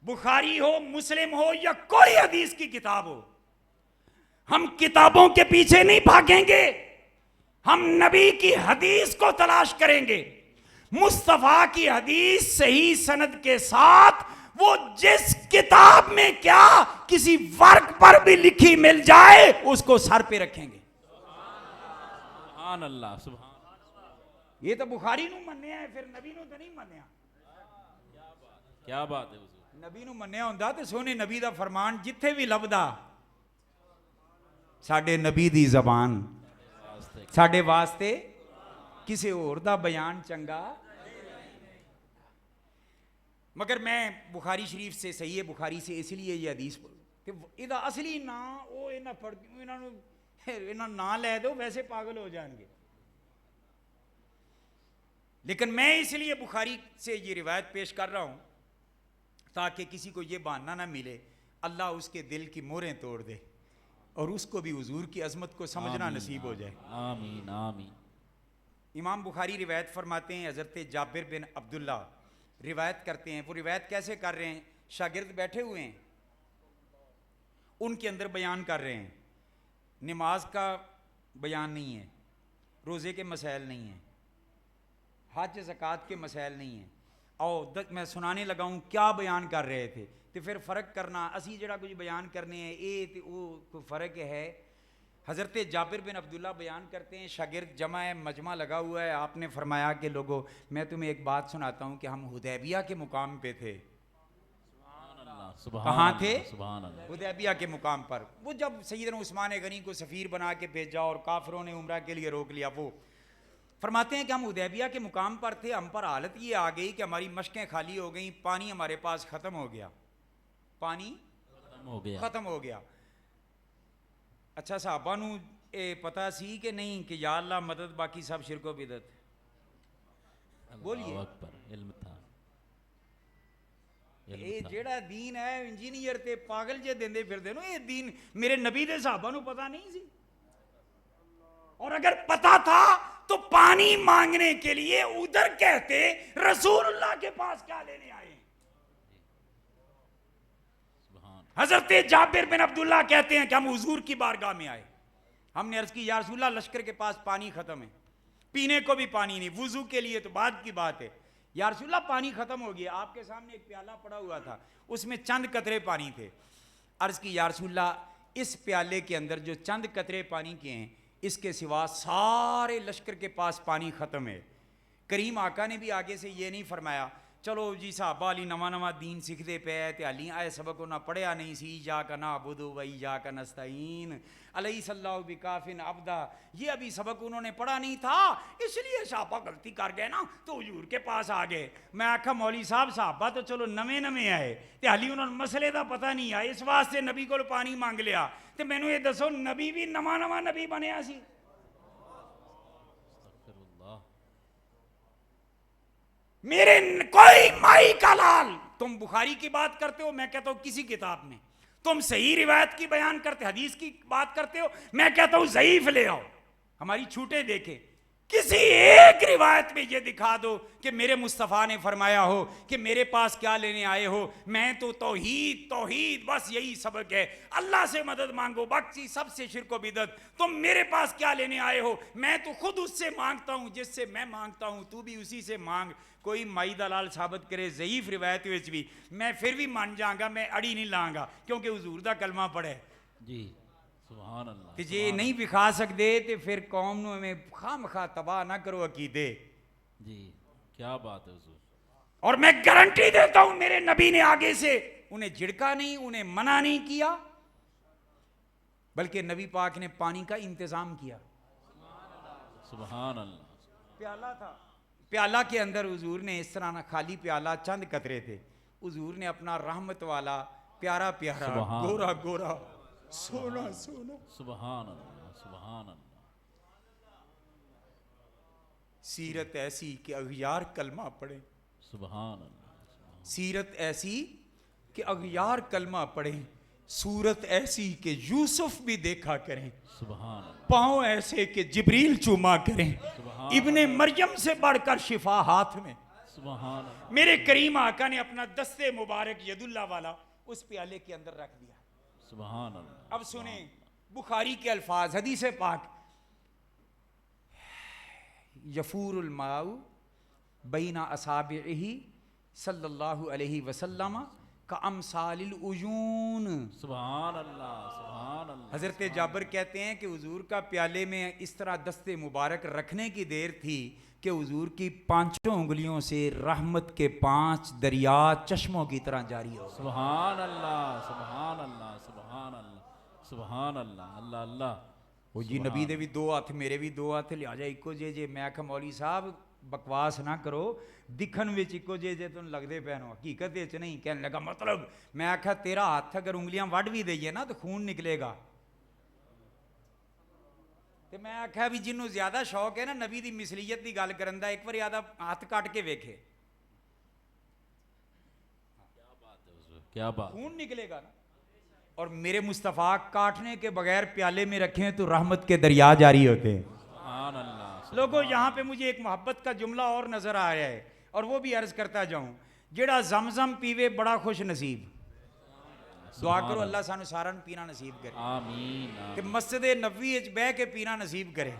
बुखारी हो मुस्लिम हो या कोई हदीस की किताब हो, हम किताबों के पीछे नहीं भागेंगे, हम नबी की हदीस को तलाश करेंगे। मुस्तफा की हदीस सही सनद के साथ वो जिस किताब में क्या किसी वर्क पर भी लिखी मिल जाए उसको सर पे रखेंगे। सुभान अल्लाह, सुभान। ये तो बुखारी नू मन्निया है, फिर नबी नू तो नहीं मन्निया। क्या बात है हुजूर, नबी नू मन्निया हुंदा ते सोने नबी दा फरमान जिथे भी लभदा साडे नबी दी ज़बान साडे वास्ते किसी होर दा बयान चंगा। मगर मैं बुखारी शरीफ से, सही है बुखारी से इसलिए ये हदीस कि इहदा असली ना वो इन्हां पढ़ इन्हां ना लै दो, वैसे पागल हो जाएंगे। लेकिन मैं इसलिए बुखारी से ये रिवायत पेश कर रहा हूं ताकि किसी को ये बहाना ना मिले, अल्लाह उसके दिल की मोहरें तोड़ दे और उसको भी हुजूर की अजमत को समझना नसीब हो जाए। आमीन आमीन। इमाम बुखारी रिवायत फरमाते हैं, हज़रत जाबिर बिन अब्दुल्ला रिवायत करते हैं। वो रिवायत कैसे कर रहे हैं, शागिर्द बैठे हुए हैं, उनके अंदर बयान कर रहे हैं। नमाज का बयान नहीं है, रोज़े के मसाइल नहीं हैं, हज ज़कात के मसाइल नहीं हैं। और मैं सुनाने लगा हूँ क्या बयान कर रहे थे, तो फिर फ़र्क करना असी जड़ा कुछ बयान करने हैं ये तो वो कोई फ़र्क है। हज़रत जाबिर बिन अब्दुल्ला बयान करते हैं, शागिर्द जमा है, मजमा लगा हुआ है। आपने फरमाया कि लोगों मैं तुम्हें एक बात सुनाता हूँ कि हम हुदैबिया के मुकाम पे थे। कहाँ थे? हुदैबिया के मुकाम पर। वो जब सैयदना उस्मान गनी को सफ़ीर बना के भेजा और काफिरों ने उम्रा के लिए रोक लिया, वो फरमाते हैं कि हम हुदैबिया के मुकाम पर थे, हम पर हालत ये आ गई कि हमारी मशकें खाली हो गई, पानी हमारे पास ख़त्म हो गया, पानी ख़त्म हो गया। अच्छा साहबा नू ये पता सी कि नहीं कि या अल्लाह मदद बाकी सब शिरको बिदत। बोलिए ये जेड़ा दीन है इंजीनियर ते पागल जे देंदे फिरदे नो, ये दीन मेरे नबी दे साहबा नू पता नहीं सी। और अगर पता था तो पानी मांगने के लिए उधर कहते रसूलुल्लाह के पास क्या लेने आए। हजरत जाबिर बिन अब्दुल्ला कहते हैं कि हम हुजूर की बारगाह में आए, हमने अर्ज की या रसूलल्लाह लश्कर के पास पानी खत्म है, पीने को भी पानी नहीं, वुजू के लिए तो बाद की बात है। या रसूलल्लाह पानी खत्म हो गया, आपके सामने एक प्याला पड़ा हुआ था, उसमें चंद कतरे पानी थे। अर्ज की या रसूलल्लाह इस प्याले के अंदर जो चंद कतरे पानी के हैं, इसके सिवा सारे लश्कर के पास पानी ख़त्म है। करीम आका ने भी आगे से ये नहीं फरमाया चलो जी साहबा अली नवा नवा दीन सीखते पे ते हाली आए सबक उन्हें पढ़िया नहीं सी, जा का ना बुदो वही जा का नस्ताइन अलई सल्लाहु बिकाफिन अब्दा, ये अभी सबक उन्होंने पढ़ा नहीं था इसलिए साहबा गलती कर गए ना तो हुजूर के पास आ गए। मैं आखा मौली साहब साहबा तो चलो नवे नवे आए ते हाली उन्होंने मसले का पता नहीं आया, इस वास्ते नबी को पानी मांग लिया। तो मैनू ये दसो नबी भी नवा नवा नबी बनया सी? मेरे कोई माई का लाल। तुम बुखारी की बात करते हो, मैं कहता हूं किसी किताब में। तुम सही रिवायत की बयान करते, हदीस की बात करते हो, मैं कहता हूं ज़ईफ ले आओ, हमारी छूटे देखे। किसी एक रिवायत में ये दिखा दो कि मेरे मुस्तफ़ा ने फरमाया हो कि मेरे पास क्या लेने आए हो, मैं तो तौहीद तौहीद बस यही सबक है, अल्लाह से मदद मांगो, बाकी सबसे शिरक व बिदअत। तुम मेरे पास क्या लेने आए हो, मैं तो खुद उससे मांगता हूं जिससे मैं मांगता हूं, तू भी उसी से मांग। कोई माई दलाल साबित करे ज़ईफ रिवायत विच भी, मैं फिर भी मान जाऊंगा, मैं अड़ी नहीं लांगा, क्योंकि हुजूर दा कलमा पढ़े जी सुभान अल्लाह। ते जे नहीं विखा सकते तो फिर कौम नूं में खामखा तबाह ना करो अकीदे। जी क्या बात है हुजूर। और मैं गारंटी देता हूं मेरे नबी ने आगे से उन्हें झिड़का नहीं, उन्हें मना नहीं किया, बल्कि नबी पाक ने पानी का इंतजाम किया। सुभान अल्लाह। प्याला था, प्याला के अंदर हुजूर ने इस तरह ना, खाली प्याला, चंद कतरे थे, हुजूर ने अपना रहमत वाला प्यारा प्यारा गोरा गोरा सोना सोना, सुभान अल्लाह सुभान अल्लाह। सीरत ऐसी कि अगियार कलमा पढ़े, सुभान अल्लाह। सीरत ऐसी कि अगियार कलमा पढ़े, सूरत ऐसी कि यूसुफ भी देखा करें, सुभान अल्लाह। पांव ऐसे कि जिब्रील चूमा करें, इब्ने मरियम से बढ़कर शिफा हाथ में। सुभान अल्लाह। मेरे करीम आका ने अपना दस्ते मुबारक यदुल्ला वाला उस प्याले के अंदर रख दिया। सुभान अल्लाह। अब सुने बुखारी के अल्फाज, हदीस पाक, यफूरुल माउ बैना असाबिही सल्लल्लाहु अलैहि वसल्लम का अमसालिल उजून। सुभान अल्लाह सुभान अल्लाह। हजरत जाबर कहते हैं कि हुजूर का प्याले में इस तरह दस्ते मुबारक रखने की देर थी कि हुजूर की पांचों उंगलियों से रहमत के 5 दरिया चश्मों की तरह जारी हो। सुभान अल्लाह सुभान अल्लाह सुभान अल्लाह सुभान अल्लाह। अल्लाह अल्लाह। वो जी नबी दे भी 2 हथ, मेरे भी 2 हथ, लिहाजा इको जे मैं आखा मौली साहब बकवास ना करो, दिखन विच इको जे तुम लगते पैन हो, हकीकत विच नहीं। कहने लगा मतलब, मैं आखा तेरा हाथ अगर उंगलियां वढ़ भी दईए ना तो खून निकलेगा। तो मैं आख्या भी जिन्हों ज्यादा शौक है ना नबी की मिसलीयत की गल करन दा, एक बार यादा हाथ कट के वेखे, क्या बात। खून निकलेगा ना। और मेरे मुस्तफ़ा काटने के बगैर प्याले में रखे तो रहमत के दरिया जारी होते हैं। सुभान अल्लाह। लोगों यहाँ पे मुझे एक मोहब्बत का जुमला और नजर आ रहा है, और वो भी अर्ज करता जाऊं, जेड़ा जमजम पीवे बड़ा खुश नसीब। दुआ करो अल्लाह सानू सारा पीना नसीब करे, आमीन। ते मस्जिद नबवी विच बह के पीना नसीब करे,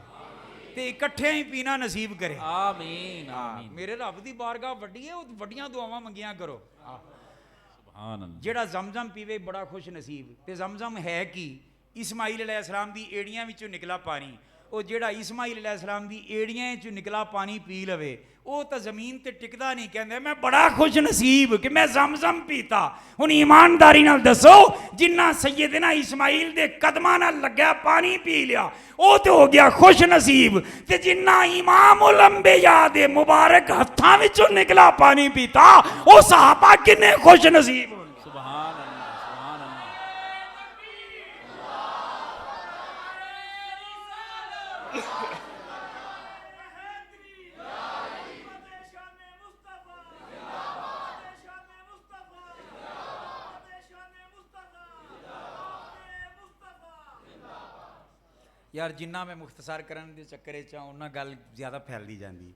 ते इकट्ठे ही पीना नसीब करे, आमीन आमीन। मेरे रब दी बारगाह वड्डी है, वड्डियां दुआवां मंगिया करो। सुभान अल्लाह। जेड़ा जमजम पीवे बड़ा खुश नसीब। ते जमजम है कि इस्माइल अलैहिस्सलाम दी एड़ियां विचों निकला पानी, वो जेड़ा इस्माइल अलैहिस्सलाम दी एड़ियां विचों निकला पानी पी लवे, वो तो जमीन ते टिकदा नहीं। कहंदे मैं बड़ा खुश नसीब कि मैं जमजम पीता। हुण ईमानदारी नाल दसो, जिन्ना सैयदना इस्माइल दे कदमां नाल लग्या पानी पी लिया, वो तो हो गया खुश नसीब, ते जिन्ना इमामुल अंबिया दे मुबारक हत्थां विचों निकला पानी पीता, वो सहाबा किन्ने खुश नसीब। सुभान अल्लाह सुभान अल्लाह। यार जिन्ना मैं मुख्तसर करने के चक्कर उन्ना गल ज़्यादा फैलती जाती,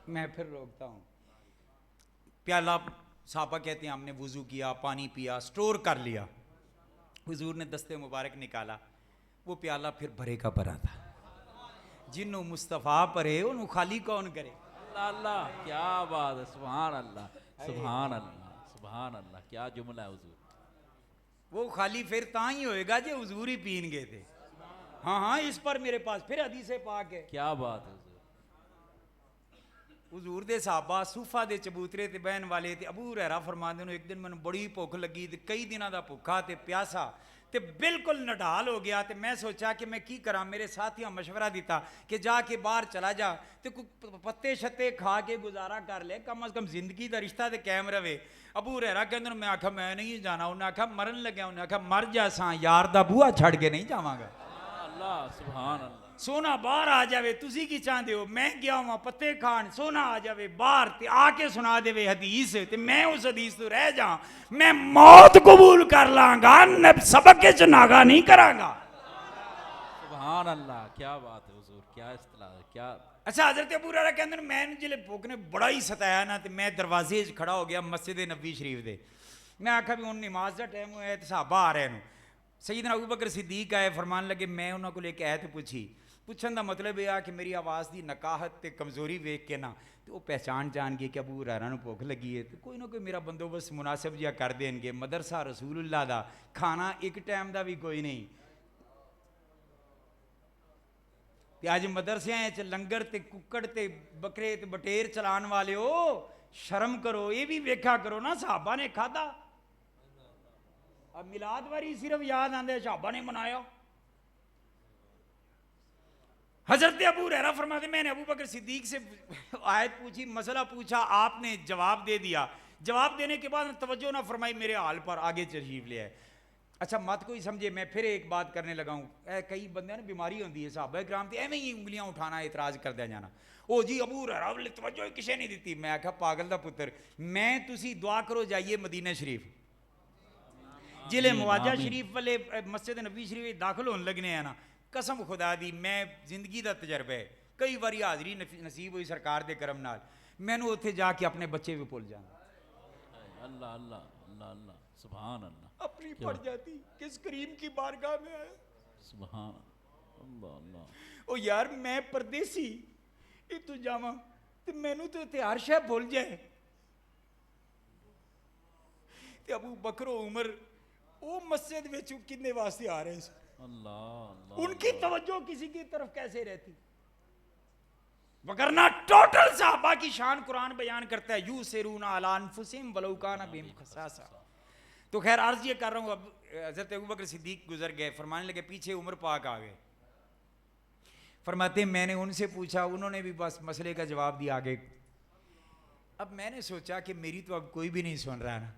मैं फिर रोकता हूँ। प्याला साहबा कहते हैं हमने वज़ू किया, पानी पिया, स्टोर कर लिया, हुजूर ने दस्ते मुबारक निकाला, वो प्याला फिर भरे का भरा था। जिन्हों मुस्तफ़ा भरे उन्होंने खाली कौन करे। अल्लाह अल्लाह क्या बात है। सुभान अल्लाह सुभान अल्लाह सुभान अल्लाह। क्या जुमला है हुजूर। वो खाली फिर ता ही होएगा जो हुजूर ही पीन गए थे। हाँ हाँ, इस पर मेरे पास फिर हदीस पाक है। क्या बात है हुजूर। हुजूर दे साहबा सूफा दे चबूतरे ते बहन वाले ते अबू हुरैरा फरमांदे ने, एक दिन मैनूं बड़ी भुख लगी ते कई दिनों दा भुखा ते प्यासा ते बिल्कुल नडाल हो गया, ते मैं सोचा कि मैं की करा। मेरे साथियों मशवरा दिता कि जाके बाहर चला जा ते कोई पत्ते शत्ते खा के गुजारा कर ले, कम अज कम जिंदगी का रिश्ता ते कायम रवे। अबू हुरैरा कहंदे मैं आखा मैं नहीं जाना, उन्हें आखा मरन लग्या, उन्हें आखा मर जा सा यार दा बूहा छड़ के नहीं जावांगा। अल्लाह सुभान अल्लाह। सोना बाहर आ जावे तुसी की चाहते हो मैं गया हुआ पत्ते खान सोना आ जावे बाहर ते आके सुना देवे हदीस ते मैं उस हदीस तो रह जा मैं मौत कबूल कर लांगा सबक च नागा नहीं करांगा। सुभान अल्लाह, क्या बात है हुजूर, क्या इस्तिलाह है, क्या। अच्छा हजरत अबू हुरैरा कहते हैं मैं जिले भुख ने बड़ा ही सताया ना तो मैं दरवाजे च खड़ा हो गया मस्जिद नबी शरीफ दे मैं आखा भी हुण नमाज का टाइम होया ते साहबा आ रहे हैं सईदना अबू बकर सिद्दीक आए फरमान लगे मैं उन्होंने को लेके आया तो पुछन का मतलब यह कि मेरी आवाज़ की नकाहत ते कमज़ोरी वेख के ना तो वो पहचान जान गए कि अबू हुरैरा नूं भुख लगी है तो कोई ना कोई मेरा बंदोबस्त मुनासिब जिहा कर देंगे। मदरसा रसूलुल्लाह दा खाना एक टाइम का भी कोई नहीं ते अज मदरसियां च लंगर ते कुक्कड़ ते बकरे ते बटेर चलान वाले हो शर्म करो ये भी वेखा करो ना साहबा ने खादा। अब मिलाद वारी सिर्फ याद आंदे साहबा ने मनाया। हजरत अबू हुरैरा फरमाते मैंने अबू बकर सिद्दीक से आयत पूछी मसला पूछा आपने जवाब दे दिया जवाब देने के बाद तवज्जो ना फरमाई मेरे हाल पर आगे तशरीफ ले आए। अच्छा मत कोई समझे मैं फिर एक बात करने लगा हूँ कई बंदे ना बीमारी होती है साहबा कराम ते एवें ही उंगलियां उठाना एतराज करदे जाना ओ जी अबू हुरैरा वाले तवज्जो किसे नहीं दी मैं आखा पागल दा पुत्र मैं तुसी दुआ करो जाइए मदीना शरीफ जिले मुआजा शरीफ वाले मस्जिद नबी शरीफ दाखिल होने लगने हैं ना कसम खुदा दी मैं जिंदगी का तजर्बा है कई बारी हाजरी नसीब हुई सरकार के करम नाल मैनू उत्थे जाके अपने बच्चे भी भुल जाना। अल्लाह अल्लाह अल्लाह अल्लाह सुभान अल्लाह अपनी पड़ जाती किस करीम की बारगाह में आया सुभान अल्लाह अल्लाह। ओ यार मैं परदेसी इतू जावा ते मैनू तो इत्थे हर शय भुल जाए ते अबू बकर उमर वो मस्जिद विच किन्ने वास्ते आ रहे थे अल्लाह उनकी तवज्जो किसी की तरफ कैसे रहती वगरना टोटल साहबा की शान कुरान बयान करता है यू सिरूना अला अनफुसिहिम वलौ काना बिहिम खसासा। तो खैर अर्ज ये कर रहा हूँ अब हज़रत अबू बकर सिद्दीक गुजर गए फरमाने लगे पीछे उमर पाक आ गए फरमाते मैंने उनसे पूछा उन्होंने भी बस मसले का जवाब दिया आगे। अब मैंने सोचा कि मेरी तो अब कोई भी नहीं सुन रहा ना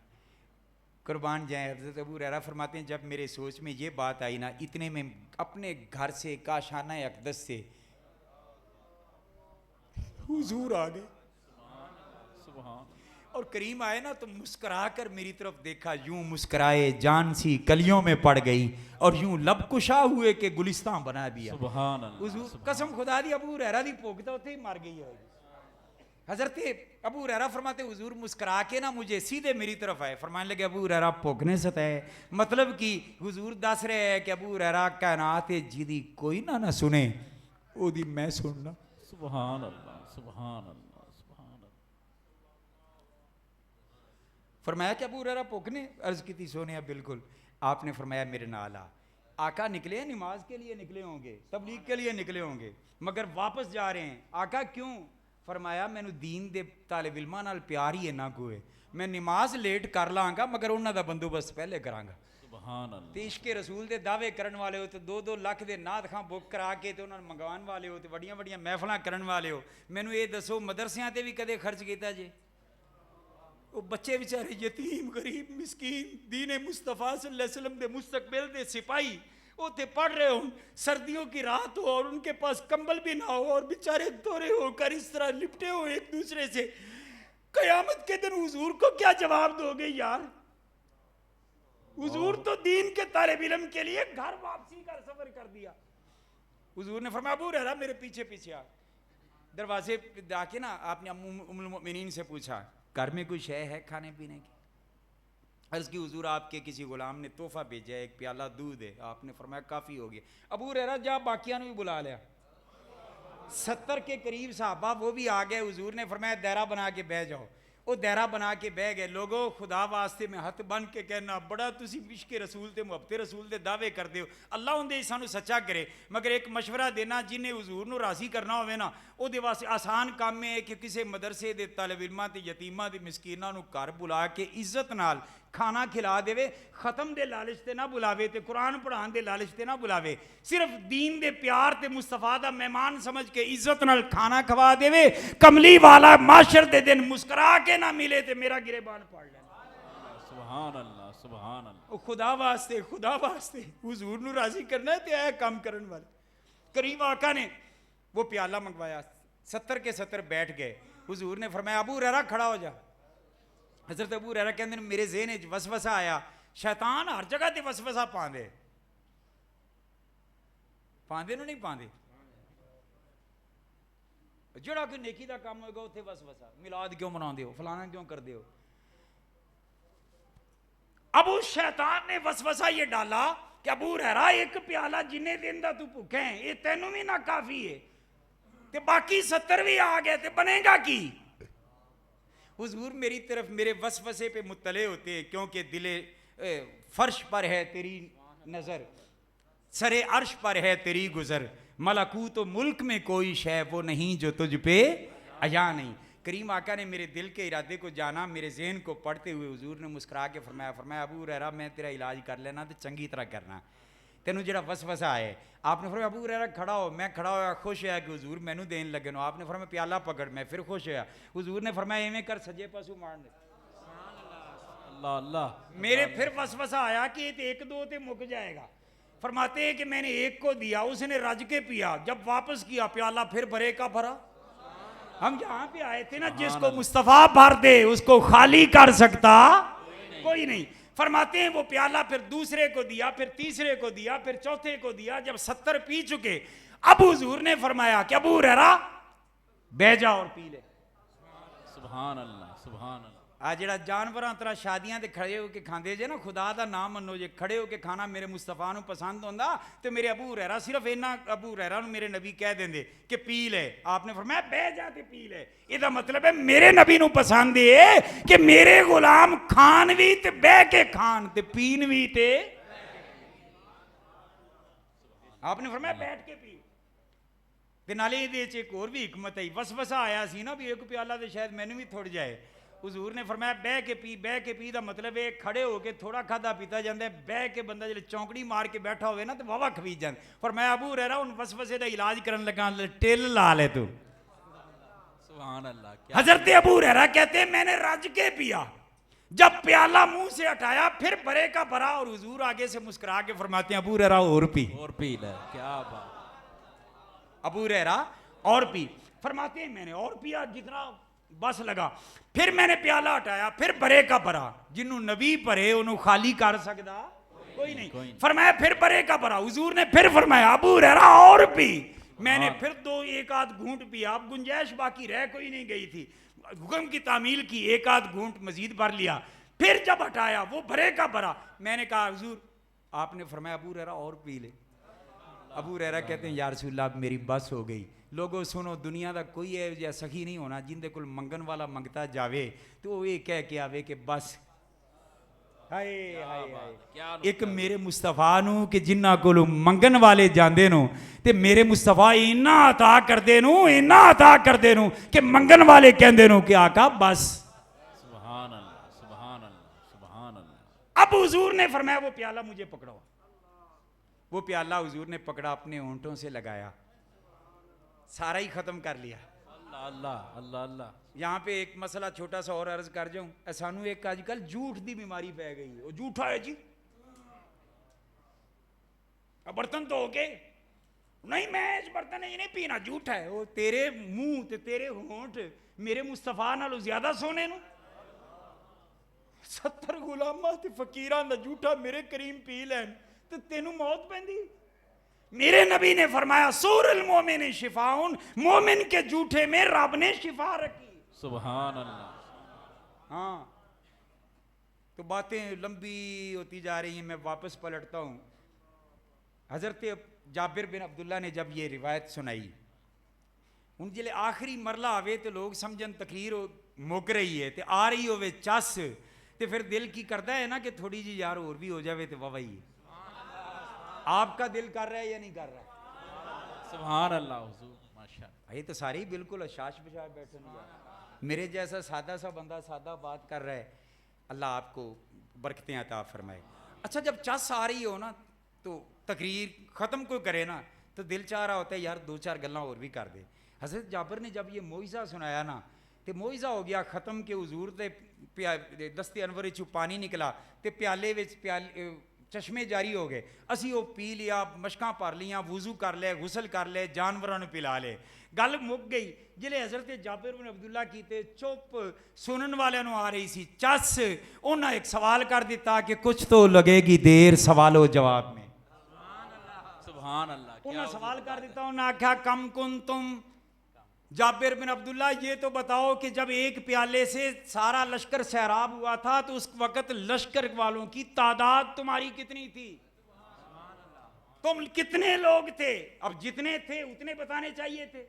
कुर्बान जाए। हज़रत अबू हुरैरा फरमाते हैं जब मेरे सोच में ये बात आई ना इतने में अपने घर से काशाना अक़दस से हुजूर आ गए और करीम आए ना तो मुस्कुरा कर मेरी तरफ देखा यूं मुस्कुराए जान सी कलियों में पड़ गई और यूं लब कुशा हुए के गुलिस्तान बना दिया। सुभान अल्लाह हुजूर कसम खुदा दी अबू हुरैरा दी भुख तो उत्थे ही मर गई है। हजरत अबू हुरैरा फरमाते हुजूर मुस्कुरा के ना मुझे सीधे मेरी तरफ आए फरमाने लगे अबू हुरैरा भुख ने सताए मतलब कि हुजूर दस रहे हैं कि अबू हुरैरा कायनात जिदी कोई ना सुने ओदी मैं सुनना। सुभान अल्लाह सुभान अल्लाह सुभान अल्लाह। फरमाया कि अबू हुरैरा भुख ने अर्ज की सोने बिल्कुल आपने फरमाया मेरे नाल आ आका निकले नमाज के लिए निकले होंगे तबलीग के लिए निकले होंगे मगर वापस जा रहे हैं आका क्यों फरमाया मैनू दीन दे तालिब इल्मां नाल प्यार ही इन्ना को है मैं नमाज लेट कर लांगा मगर उन्हां दा बंदोबस्त पहले करांगा। सुभान अल्लाह। ते इश्के रसूल दे दावे करन वाले हो तो 2-2 लाख दे नात खां बुक करा के ते उन्हां मंगवान वाले हो ते वड्डियां वड्डियां महफिलां करन वाले हो मैनू ये दसो मदरसियां ते भी कदे खर्च कीता जे वो बच्चे बेचारे यतीम गरीब मिसकीन दीन मुस्तफ़ा सल्लल्लाहु अलैहि वसल्लम दे मुस्तकबिल दे सिपाही उते पढ़ रहे हो सर्दियों की रात हो और उनके पास कंबल भी ना हो और बेचारे दौरे होकर इस तरह लिपटे हो एक दूसरे से कयामत के दिन हुजूर को क्या जवाब दोगे यार। हुजूर तो दीन के तालिब इल्म के लिए घर वापसी का सफर कर दिया। हुजूर ने फरमाया अबू हुरैरा मेरे पीछे पीछे आ दरवाजे पे जाके ना आपने उम्मुल मोमिनीन से पूछा घर में कोई शय है खाने पीने की अर्ज की हुजूर आपके किसी गुलाम ने तोहफा भेजा एक प्याला दूध है आपने फरमाया काफ़ी हो गया। अबू हुरैरा जा बाकियां ने भी बुला लिया 70 के करीब साहबा वो भी आ गए हुजूर ने फरमाया दायरा बना के बह जाओ वो दायरा बना के बह गए। लोगों खुदा वास्ते में हथ बन के कहना बड़ा तुसी इश्क रसूल ते मुहब्बत रसूल दे दावे करते हो अल्लाह उनके सानू सच्चा करे मगर एक मशवरा देना जिन्हें हुजूर नू राजी करना होवे ना ਉਹਦੇ ਵਾਸਤੇ आसान काम है कि किसी मदरसे के तालिब इल्मां ते यतीमां ते मिसकीनां नू घर बुला के इज्जत नाल खाना खिला देवे खत्म दे लालच ते ना बुलावे ते कुरान पढ़ाने दे लालच ते ना बुलावे सिर्फ दीन दे प्यार ते मुस्तफा दा मेहमान समझ के इज्जत नाल खाना खवा देवे कमली वाला माशर दे दिन मुस्कुरा के ना मिले ते मेरा गिरेबान पड़ लेना। सुभान अल्लाह सुभान अल्लाह। खुदा वास्ते हुजूर नू राजी करना है ते ऐ काम करन वाले करीम आका ने वो प्याला मंगवाया, 70 के 70 बैठ गए। हुजूर ने फरमाया अबू हुरैरा खड़ा हो जा। हज़रत अबू हुरैरा कहते हैं मेरे ज़हन च वसवसा आया, शैतान हर जगह ते वसवसा पांदे, पांदे नु नहीं पांदे, जेड़ा कोई नेकी दा काम होगा उत्थे वसवसा, मिलाद क्यों मनाते हो, फलाना क्यों करते हो। अब उस शैतान ने वसवसा ये डाला कि अबू हुरैरा एक प्याला जिन्ने दिन दा तू भुखे है ये तेनू भी ना काफी है, ते बाकी 70 भी आ गए ते बनेगा की। हुजूर मेरी तरफ मेरे वसवसे पे मुत्तले होते हैं, क्योंकि दिले फर्श पर है तेरी नजर, सरे अर्श पर है तेरी गुजर, मलकूत तो मुल्क में कोई शय वो नहीं जो तुझ पे अया नहीं। करीम आका ने मेरे दिल के इरादे को जाना, मेरे जहन को पढ़ते हुए हुजूर ने मुस्कुरा के फरमाया अबू हुरैरा मैं तेरा इलाज कर लेना तो चंगी तरह करना, तेनू जेड़ा वसवसा है। आपने फरमाया अबू हुरैरा खड़ा हो, मैं खड़ा होया, खुश होया कि हुजूर मैनू देन लगे नो। आपने फरमाया प्याला पकड़, मैं फिर खुश होया। हुजूर ने फरमाया इवें कर, सजे पासों मार दे। अल्लाह अल्लाह। मेरे फिर वसवसा आया कि एक दो ते मुक जाएगा। फरमाते हैं कि मैंने एक को दिया, उसने रज के पिया, जब वापस किया प्याला फिर भरे का भरा। हम जहां पे आए थे ना, जिसको मुस्तफा भर दे उसको खाली कर सकता कोई नहीं। फरमाते हैं वो प्याला फिर दूसरे को दिया, फिर तीसरे को दिया, फिर चौथे को दिया। जब 70 पी चुके, अब हुजूर ने फरमाया कि अबू हुरैरा बह जा और पी ले। सुभान अल्लाह सुभान अल्लाह। आ जेड़ा जानवरां तरह शादियां ते खड़े होके खांदे जे ना, खुदा दा नाम मनो जे, खड़े होके खाना मेरे मुस्तफा नू पसंद होंदा ते मेरे अबू हुरैरा सिर्फ इन्ना अबू हुरैरा नू मेरे नबी कह देंदे कि पी ले। आपने फरमाया बह जा ते पी ले। इहदा मतलब है मेरे नबी नू पसंद है कि मेरे गुलाम खान भी ते बह के खान ते पीन भी ते। आपने फरमाया बैठ के पी। ते नाले इहदे च एक होर भी हिकमत है। वसवसा आया सी ना भी एक प्याला ते शायद मैनू भी थुड़ जाए। हुजूर ने फरमाया बह के पी दा मतलब है खड़े होके थोड़ा खादा पीता जाता है, बह के बंदा जो चौंकड़ी मार के बैठा होवे ना तो वावा खपी जाए। फरमाया अबू हुरैरा हुण वसवसे दा इलाज करन लगा, टिल ला ले तू। सुभान अल्लाह। हजरत अबू हुरैरा कहते हैं मैंने रज के पिया, जब प्याला मुंह से हटाया फिर भरे का भरा, और हुजूर आगे से मुस्कुरा के फरमाते हैं अबू हुरैरा और पी। और पी ले, क्या बात। अबू हुरैरा और पी। फरमाते हैं मैंने और पिया जितना बस लगा, फिर मैंने प्याला हटाया फिर भरे का भरा। जिन्हों नबी भरे उन्होंने खाली कर सकता कोई नहीं। फरमाया फिर भरे का भरा। हुजूर ने फिर फरमाया अबू हुरैरा और पी। मैंने फिर दो एक आध घूंट पिया, अब गुंजाइश बाकी रह कोई नहीं गई थी, हुक्म की तामील की, एक आध घूंट मजीद भर लिया। फिर जब हटाया वो भरे का भरा। मैंने कहा हुजूर, आपने फरमाया अबू हुरैरा और पी ले। अबू हुरैरा कहते हैं या रसूलल्लाह अब मेरी बस हो गई। लोगों सुनो, दुनिया का कोई है सखी नहीं होना जिंदे कोल मंगन वाला मंगता जावे तो वो ये कह के आवे कि बस हाय हाय हाय। एक मेरे मुस्तफा नू कि जिन्ना कोल मंगन वाले जांदे नो ते मेरे मुस्तफा इन्ना अता करदे नो, इन्ना अता करदे नो कि मंगन वाले कहंदे नो कि आका बस। सुभान अल्लाह सुभान अल्लाह सुभान अल्लाह। अब हुजूर ने फरमाया वो प्याला मुझे पकड़ो। वो प्याला हुजूर ने पकड़ा, अपने होंठों से लगाया, सारा ही खत्म कर लिया। अल्लाह अल्लाह अल्लाह अल्लाह। यहाँ पे एक मसला छोटा सा और अर्ज कर जाऊं, सानू एक आजकल झूठ की बीमारी पै गई है। वो झूठा है जी, बर्तन धो के नहीं मैं इस बर्तन नहीं पीना, झूठा है। वो तेरे मुंह ते तेरे होंठ मेरे मुस्तफा नालों ज्यादा सोने नु। 70 गुलामा ते फकीरां दा झूठा मेरे करीम पी लैन ते तेनू मौत पैंदी। मेरे नबी ने फरमाया सूरुल मोमिन शिफाउन, मोमिन के झूठे में रब ने शिफा रखी। सुभान अल्लाह। हाँ, तो बातें लंबी होती जा रही हैं, मैं वापस पलटता हूँ। हजरत जाबिर बिन अब्दुल्ला ने जब ये रिवायत सुनाई, उन जिले आखिरी मरला आवे तो लोग समझन तकरीर मुक रही है तो आ रही होवे चस, तो फिर दिल की करता है ना कि थोड़ी जी यार और भी हो जावे तो वाह ही। आपका दिल कर रहा है या नहीं कर रहा? सुभान अल्लाह हुजूर माशाअल्लाह। ये तो सारे ही बिल्कुल अशाश बशाश बैठे नहीं। मेरे जैसा सादा सा बंदा सादा बात कर रहा है, अल्लाह आपको बरकतें अता फरमाए। अच्छा, जब चस आ रही हो ना तो तकरीर ख़त्म कोई करे ना तो दिल चाह रहा होता है यार दो चार गल्लां और भी कर दे। हज़रत जाबिर ने जब ये मोइज़ा सुनाया ना तो मोइज़ा हो गया ख़त्म के हुजूर दे दस्ते अनवर चू पानी निकला तो प्याले चश्मे जारी हो गए, असी वो पी लिया, मशकां भर लिया, वुजू कर लिया, गुसल कर लिया, जानवरों ने पिला ले, गल मुक गई। जिले हज़रत जाबिर बिन अब्दुल्ला कीते चुप, सुनन वाले आ रही सी चस, उन्हें एक सवाल कर दिता कि कुछ तो लगेगी देर सवालो जवाब में। सुभान अल्लाह। उन्हें सवाल कर दिता, उन्हें आख्या कम कुन तुम जाबिर बिन अब्दुल्ला, ये तो बताओ कि जब एक प्याले से सारा लश्कर सैराब हुआ था तो उस वक्त लश्कर वालों की तादाद तुम्हारी कितनी थी, तुम कितने लोग थे? अब जितने थे उतने बताने चाहिए थे।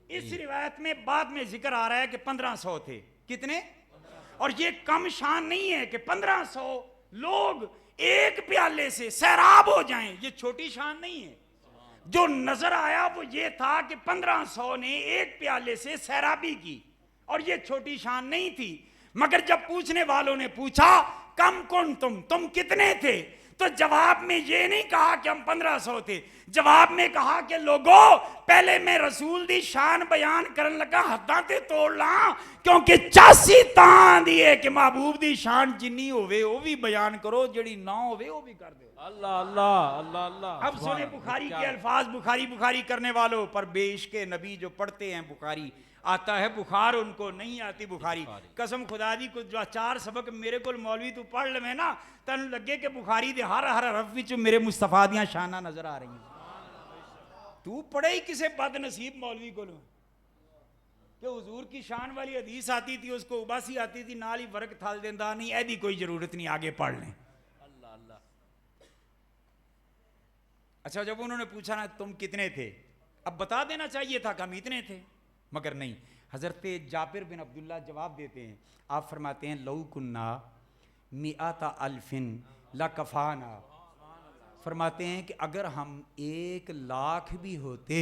इस रिवायत में बाद में जिक्र आ रहा है कि 1500 थे। कितने? और ये कम शान नहीं है कि 1500 लोग एक प्याले से सैराब हो जाएं, ये छोटी शान नहीं है। जो नजर आया वो ये था कि 1500 ने एक प्याले से सैराबी की, और ये छोटी शान नहीं थी। मगर जब पूछने वालों ने पूछा कम कौन तुम कितने थे, तो जवाब में ये नहीं कहा कि हम 1500 थे, जवाब में कहा कि लोगों पहले मैं रसूल दी शान बयान करन लगा हद्दां ते तोड़ ला, क्योंकि 84 तां दी है कि महबूब दी शान जिन्नी होवे वो भी बयान करो, जड़ी ना होवे वो भी कर दो। अल्लाह अल्लाह अल्लाह अल्लाह। अब सुने बुखारी के अल्फाज, बुखारी करने वालों पर बेइश्क नबी जो पढ़ते हैं बुखारी, आता है बुखार, उनको नहीं आती बुखारी। कसम खुदा दी कुछ जो 4 सबक मेरे को मौलवी तू पढ़ लवे ना, तन लगे कि बुखारी दे हर हर हरफ विच मेरे मुस्तफा दियां शाना नजर आ रही हैं। तू पढ़े ही किसे बदनसीब मौलवी को कि हुजूर की शान वाली हदीस आती थी, उसको उबासी आती थी, नाल ही वर्क थाल देंदा, नहीं ऐदी कोई जरूरत नहीं, आगे पढ़ लें। अल्लाह अल्लाह। अच्छा, जब उन्होंने पूछा ना तुम कितने थे, अब बता देना चाहिए था कि हम इतने थे, मगर नहीं। हजरत जाबिर बिन अब्दुल्ला जवाब देते हैं, आप फरमाते हैं लौ कुन्ना मिआता अल्फिन ला कफाना, फरमाते हैं कि अगर हम 1 लाख भी होते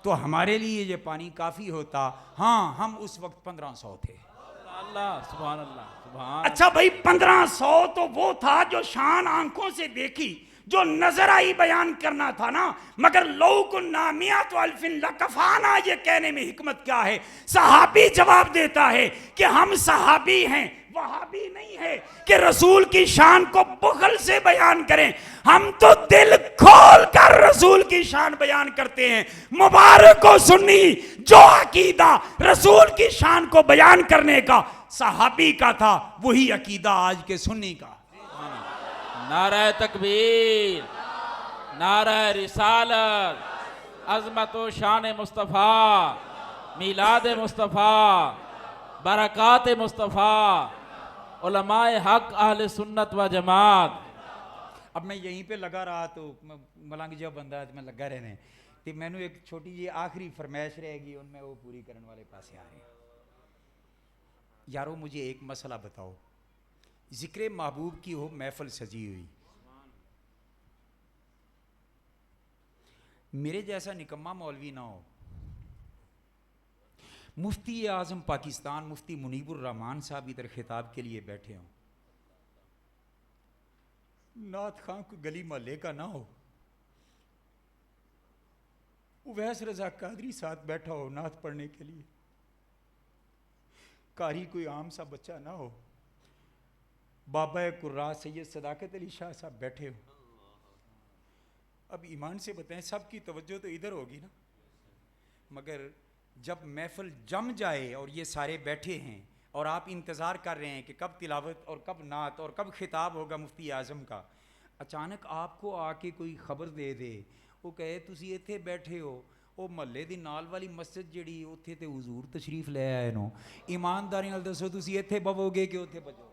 तो हमारे लिए ये पानी काफ़ी होता। हाँ, हम उस वक्त 1500 थे। अल्लाह सुभान अल्लाह सुभान। अच्छा भाई, 1500 तो वो था जो शान आंखों से देखी, जो नजर आई बयान करना था ना, मगर लोग नामिया तो अल्फिन लकफाना, ये कहने में हिकमत क्या है? सहाबी जवाब देता है कि हम सहाबी हैं, वहाबी नहीं है कि रसूल की शान को बुखल से बयान करें, हम तो दिल खोल कर रसूल की शान बयान करते हैं। मुबारक हो सुन्नी जो अकीदा रसूल की शान को बयान करने का सहाबी का था, वही अकीदा आज के सुन्नी का। नारा तकबीर, नारा रिसालत, अज़मत व शान मुस्तफ़ा, मिलाद मुस्तफ़ा, बरक़ात मुस्तफ़ा, उलमाए हक अहले सुन्नत व जमात। अब मैं यहीं पे लगा रहा तो मलंग जो बंदा है, मैं लगा रहने तो मैंने एक छोटी जी आखिरी फरमाइश रहेगी, उनमें वो पूरी करने वाले पास आ रहे हैं। यारो मुझे एक मसला बताओ, जिक्र महबूब की हो महफिल सजी हुई, मेरे जैसा निकम्मा मौलवी ना हो, मुफ्ती आज़म पाकिस्तान मुफ्ती मुनीबुर रहमान साहब इधर खिताब के लिए बैठे हों, नात खां कोई गली मोहल्ले का ना हो, उवैस रजा कादरी साथ बैठा हो नात पढ़ने के लिए, कारी कोई आम सा बच्चा ना हो, बाबा कुर्रा सैयद सदाकत अली शाह साहब बैठे हो। अब ईमान से बताएं, सबकी तवज्जो तो इधर होगी ना, मगर जब महफिल जम जाए और ये सारे बैठे हैं और आप इंतज़ार कर रहे हैं कि कब तिलावत और कब नात और कब खिताब होगा मुफ्ती आज़म का, अचानक आपको आके कोई खबर दे दे, वो कहे तुसी इत्थे बैठे हो, वो महल्ले दी नाल वाली मस्जिद जिहड़ी उत्थे ते हुजूर तशरीफ ले आए नो, ईमानदारी नाल दसो तुसी इत्थे बवोगे कि उत्थे बजो?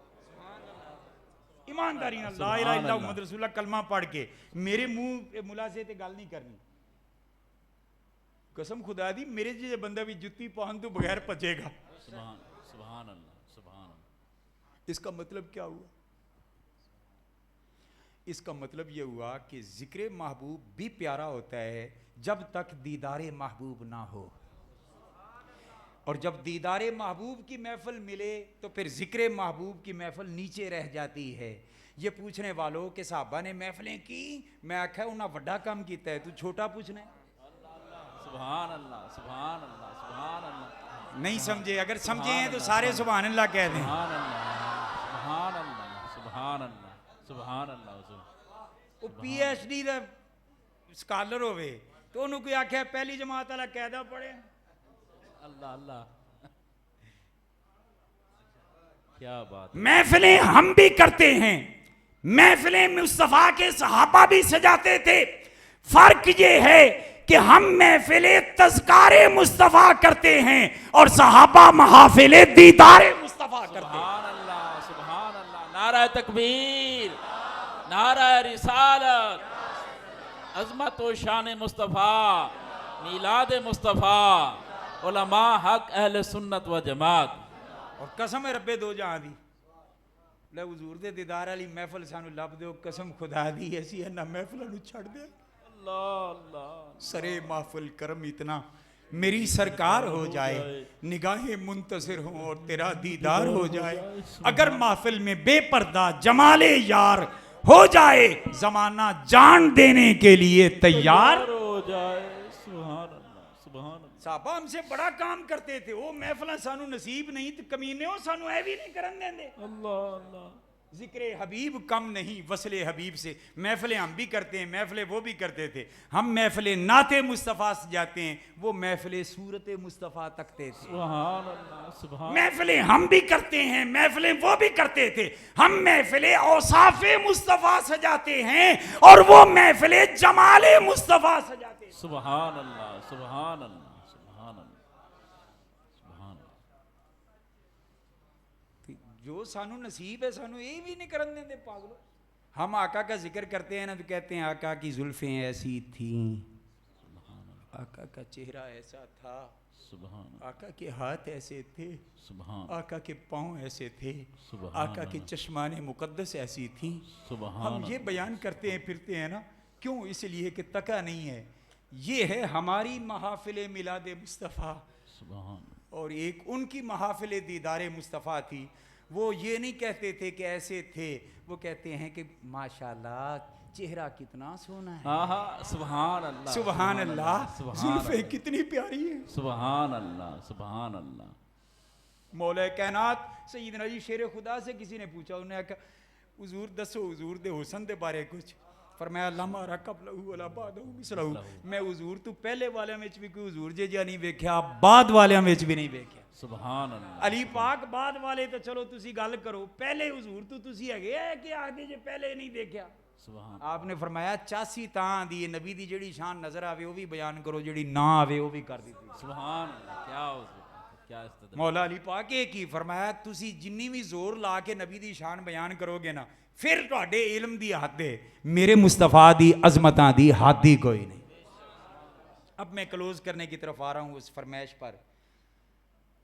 ईमानदारी नाल ला इलाहा इल्लल्लाह मुहम्मद रसूलुल्लाह कलमा पढ़ के मेरे मुंह मुला से ते गल नहीं करनी। कसम खुदा दी मेरे जे बंदा भी जुत्ती पहन तो बगैर पचेगा। सुभान सुभान अल्लाह सुभान अल्लाह। इसका मतलब क्या हुआ? इसका मतलब यह हुआ कि जिक्र महबूब भी प्यारा होता है जब तक दीदारे महबूब ना हो, और जब दीदारे महबूब की महफिल मिले तो फिर जिक्र महबूब की महफिल नीचे रह जाती है। ये पूछने वालों के साहबा ने महफिलें की, मैं आख्या उन्हें बड़ा काम किया है, तू छोटा पूछना है। सुभान अल्लाह सुभान अल्लाह सुभान अल्लाह। नहीं समझे? अगर समझे हैं तो सारे सुभान अल्लाह कह दें। सुभान अल्लाह सुभान अल्लाह सुभान अल्लाह सुभान अल्लाह हुजूर। वो PhD ਦਾ ਸਕਾਲਰ ਹੋਵੇ ਤੇ ਉਹਨੂੰ ਕੋਈ ਆਖਿਆ ਪਹਿਲੀ ਜਮਾਤ ਵਾਲਾ ਕਾਇਦਾ ਪੜ੍ਹੇ अल्लाह अल्लाह, क्या बात है। महफिलें हम भी करते हैं, महफिलें मुस्तफ़ा के सहाबा भी सजाते थे। फर्क ये है कि हम महफिले तज़कारे मुस्तफ़ा करते हैं और सहाबा महाफिले दीदारे मुस्तफ़ा करते हैं। सुभान अल्लाह, सुभान अल्लाह, नारा तकबीर, नारा रिसालत, अज़मत व शान मुस्तफ़ा, मीलाद मुस्तफ़ा, उलमा हक अहले सुन्नत व जमात। और कसम है रब्बे दो जहां दी ले हुजूर दे दीदार वाली महफिल सानू लब दिओ, कसम खुदा दी ऐसी है ना महफिल नू छड़ दे। अल्लाह अल्लाह, सरे महफिल करम इतना मेरी सरकार हो जाए, निगाहें मुंतसिर हों और तेरा दीदार हो जाए। अगर महफिल में बेपर्दा जमाले यार हो जाए, जमाना जान देने के लिए तैयार। हो जाए। सुभान अल्लाह, सुभान अल्लाह। साहबा हमसे बड़ा काम करते थे, वो महफिल सानू नसीब नहीं तो कमीने हो सानू ऐ भी नहीं करन देंदे। अल्लाह अल्लाह, जिक्र हबीब कम नहीं वसले हबीब से। महफिलें हम भी करते हैं, महफिलें वो भी करते थे। हम महफिलें नाते मुस्तफ़ा से जाते हैं, वो महफिलें सूरत मुस्तफ़ा तकते थे। सुभान अल्लाह, सुभान। महफिलें हम भी करते हैं, महफिलें वो भी करते थे। हम महफिलें औसाफ़े मुस्तफ़ा सजाते हैं और वो महफिलें जमाले मुस्तफ़ा सजाते हैं। सुभान अल्लाह, सुभान अल्लाह, सुभान अल्लाह, सुभान अल्लाह। जो सानू नसीब है सानू ये भी नहीं करन देंदे पागलो। हम आका का जिक्र करते हैं ना तो कहते हैं आका की जुल्फें ऐसी थीं, आका का चेहरा ऐसा था, सुभान, आका के हाथ ऐसे थे, सुभान, आका के पाँव ऐसे थे, सुभान आका की चश्माने मुकद्दस ऐसी थी। सुभान हम ये बयान करते हैं फिरते हैं ना, क्यों? इसलिए कि तका नहीं है। ये है हमारी महाफिल मिलाद मुस्तफ़ा सुभान। और एक उनकी महाफिल दीदार मुस्तफ़ा थी। वो ये नहीं कहते थे कि ऐसे थे, वो कहते हैं कि माशाल्लाह चेहरा कितना सोना है, हाँ हाँ, सुभान अल्लाह, सुभान अल्लाह, सुभान जुल्फे अल्लाह, कितनी प्यारी है। सुभान अल्लाह, सुभान अल्लाह। मौला कायनात सईदना जी शेर खुदा से किसी ने पूछा, उन्हें कहा हुजूर दसो हुजूर दे हुसन दे बारे कुछ। फरमाया लम्हा रकबलहु वला बादहु मिसलहु। मैं हुजूर तू पहले वाले में भी कोई हुजूर जे नहीं वेख्या, बाद वाले में भी नहीं वेख्या। सुभान अल्लाह। अली पाक बाद वाले तो चलो तुसी गल करो, पहले हुजूर तो तुसी हैगे है कि आखदे जे पहले नहीं देखा। सुभान। आपने फरमाया 84 तां दी नबी दी जेड़ी शान नजर आवे वो भी बयान करो, जेड़ी ना आवे वो भी कर दी। सुभान अल्लाह, क्या हो क्या इस्तदलाल। मौला अली पाक एक ही फरमाया, तुसी जिन्नी भी जोर ला के नबी दी शान बयान करोगे ना, फिर तुहाडे इल्म दी हद है, मेरे मुस्तफा दी अजमतां दी हद ही कोई नहीं। अब मैं क्लोज करने की तरफ आ रहा हूं उस फरमाइश पर।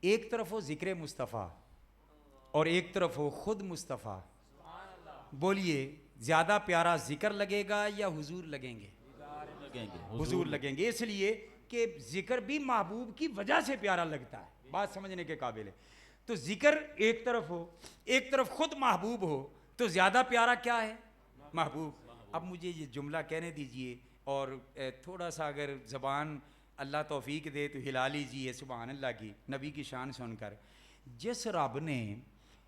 एक तरफ हो जिक्र मुस्तफ़ा और एक तरफ हो खुद मुस्तफ़ा। बोलिए ज्यादा प्यारा जिक्र लगेगा या हुजूर लगेंगे? लगेंगे, हुजूर लगेंगे, इसलिए कि जिक्र भी महबूब की वजह से प्यारा लगता है। बात समझने के काबिल है। तो जिक्र एक तरफ हो, एक तरफ खुद महबूब हो, तो ज्यादा प्यारा क्या है? महबूब। अब मुझे ये जुमला कहने दीजिए और थोड़ा सा अगर ज़बान अल्लाह तौफीक दे तो हिला लीजिए सुभान अल्लाह की, नबी की शान सुनकर। जिस रब ने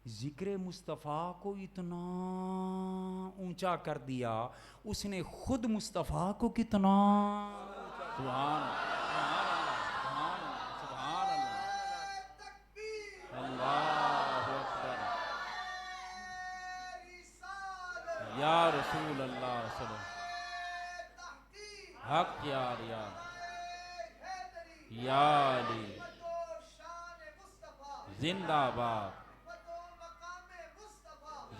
ज़िक्र मुस्तफ़ा को इतना ऊंचा कर दिया, उसने खुद मुस्तफ़ा को कितना। सुभान अल्लाह, या रसूल अल्लाह सल्लल्लाहु हक यार या अली जिंदाबाद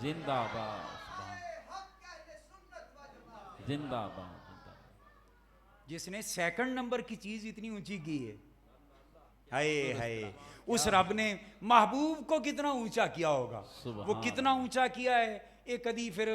जिंदाबाद जिंदाबाद। जिसने सेकंड नंबर की चीज इतनी ऊंची की है, हाय हाय, उस रब ने महबूब को कितना ऊंचा किया होगा। वो कितना ऊंचा किया है ये कदी फिर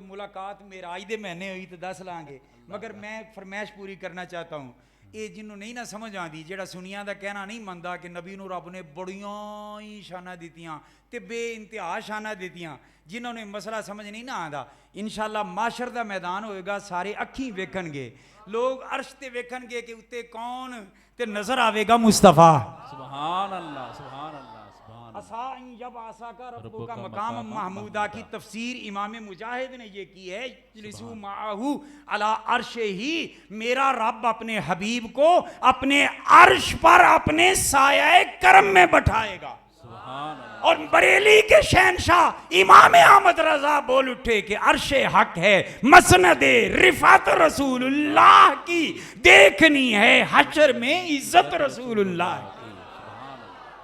मुलाकात मेराज दे महीने हुई तो दस लांगे, मगर मैं फरमाइश पूरी करना चाहता हूँ। ये जिन्हों नहीं ना समझ आती, जेड़ा सुनिया का कहना नहीं मनता कि नबी नूं रब ने बड़ियां ही शाना दित्तियां ते बे इंतहा शाना दित्तियां, जिन्होंने मसला समझ नहीं ना आता, इंशाअल्लाह माशर का मैदान होएगा, सारे अखी वेखणगे, लोग अर्श ते वेखणगे कि उत्ते कौन ते नजर आवेगा मुस्तफ़ा। सुभान अल्लाह, सुभान अल्लाह, सुभान। असा जब आसा का रब्बो का रब्बुका मकाम मकाम महमूदा की महमूदा। तफसीर इमाम मुजाहिद ने ये की है, इजलिसू माहू अला अर्श ही, मेरा रब अपने हबीब को अपने अर्श पर अपने साया करम में बैठाएगा। सुभान अल्लाह। और बरेली के शहनशाह इमाम अहमद रजा बोल उठे कि अर्श हक है मसनद रिफात रसूलुल्लाह की, देखनी है हशर में इज्जत रसूलुल्लाह की।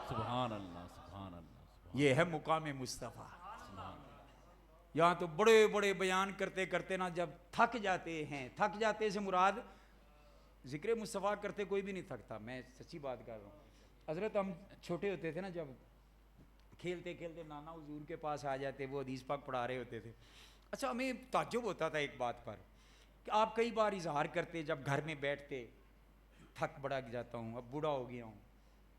सुभान अल्लाह, सुभान अल्लाह। ये है मुकाम मुस्तफ़ा। यहाँ तो बड़े बड़े बयान करते करते ना जब थक जाते हैं, थक जाते से मुराद जिक्र मुस्तफ़ा करते कोई भी नहीं थकता, मैं सच्ची बात कर रहा हूँ। हजरत हम छोटे होते थे ना, जब खेलते खेलते नाना हुजूर के पास आ जाते, वो हदीस पाक पढ़ा रहे होते थे। अच्छा, हमें ताज्जुब होता था एक बात पर कि आप कई बार इजहार करते जब घर में बैठते, थक बड़ा जाता हूँ, अब बूढ़ा हो गया हूँ,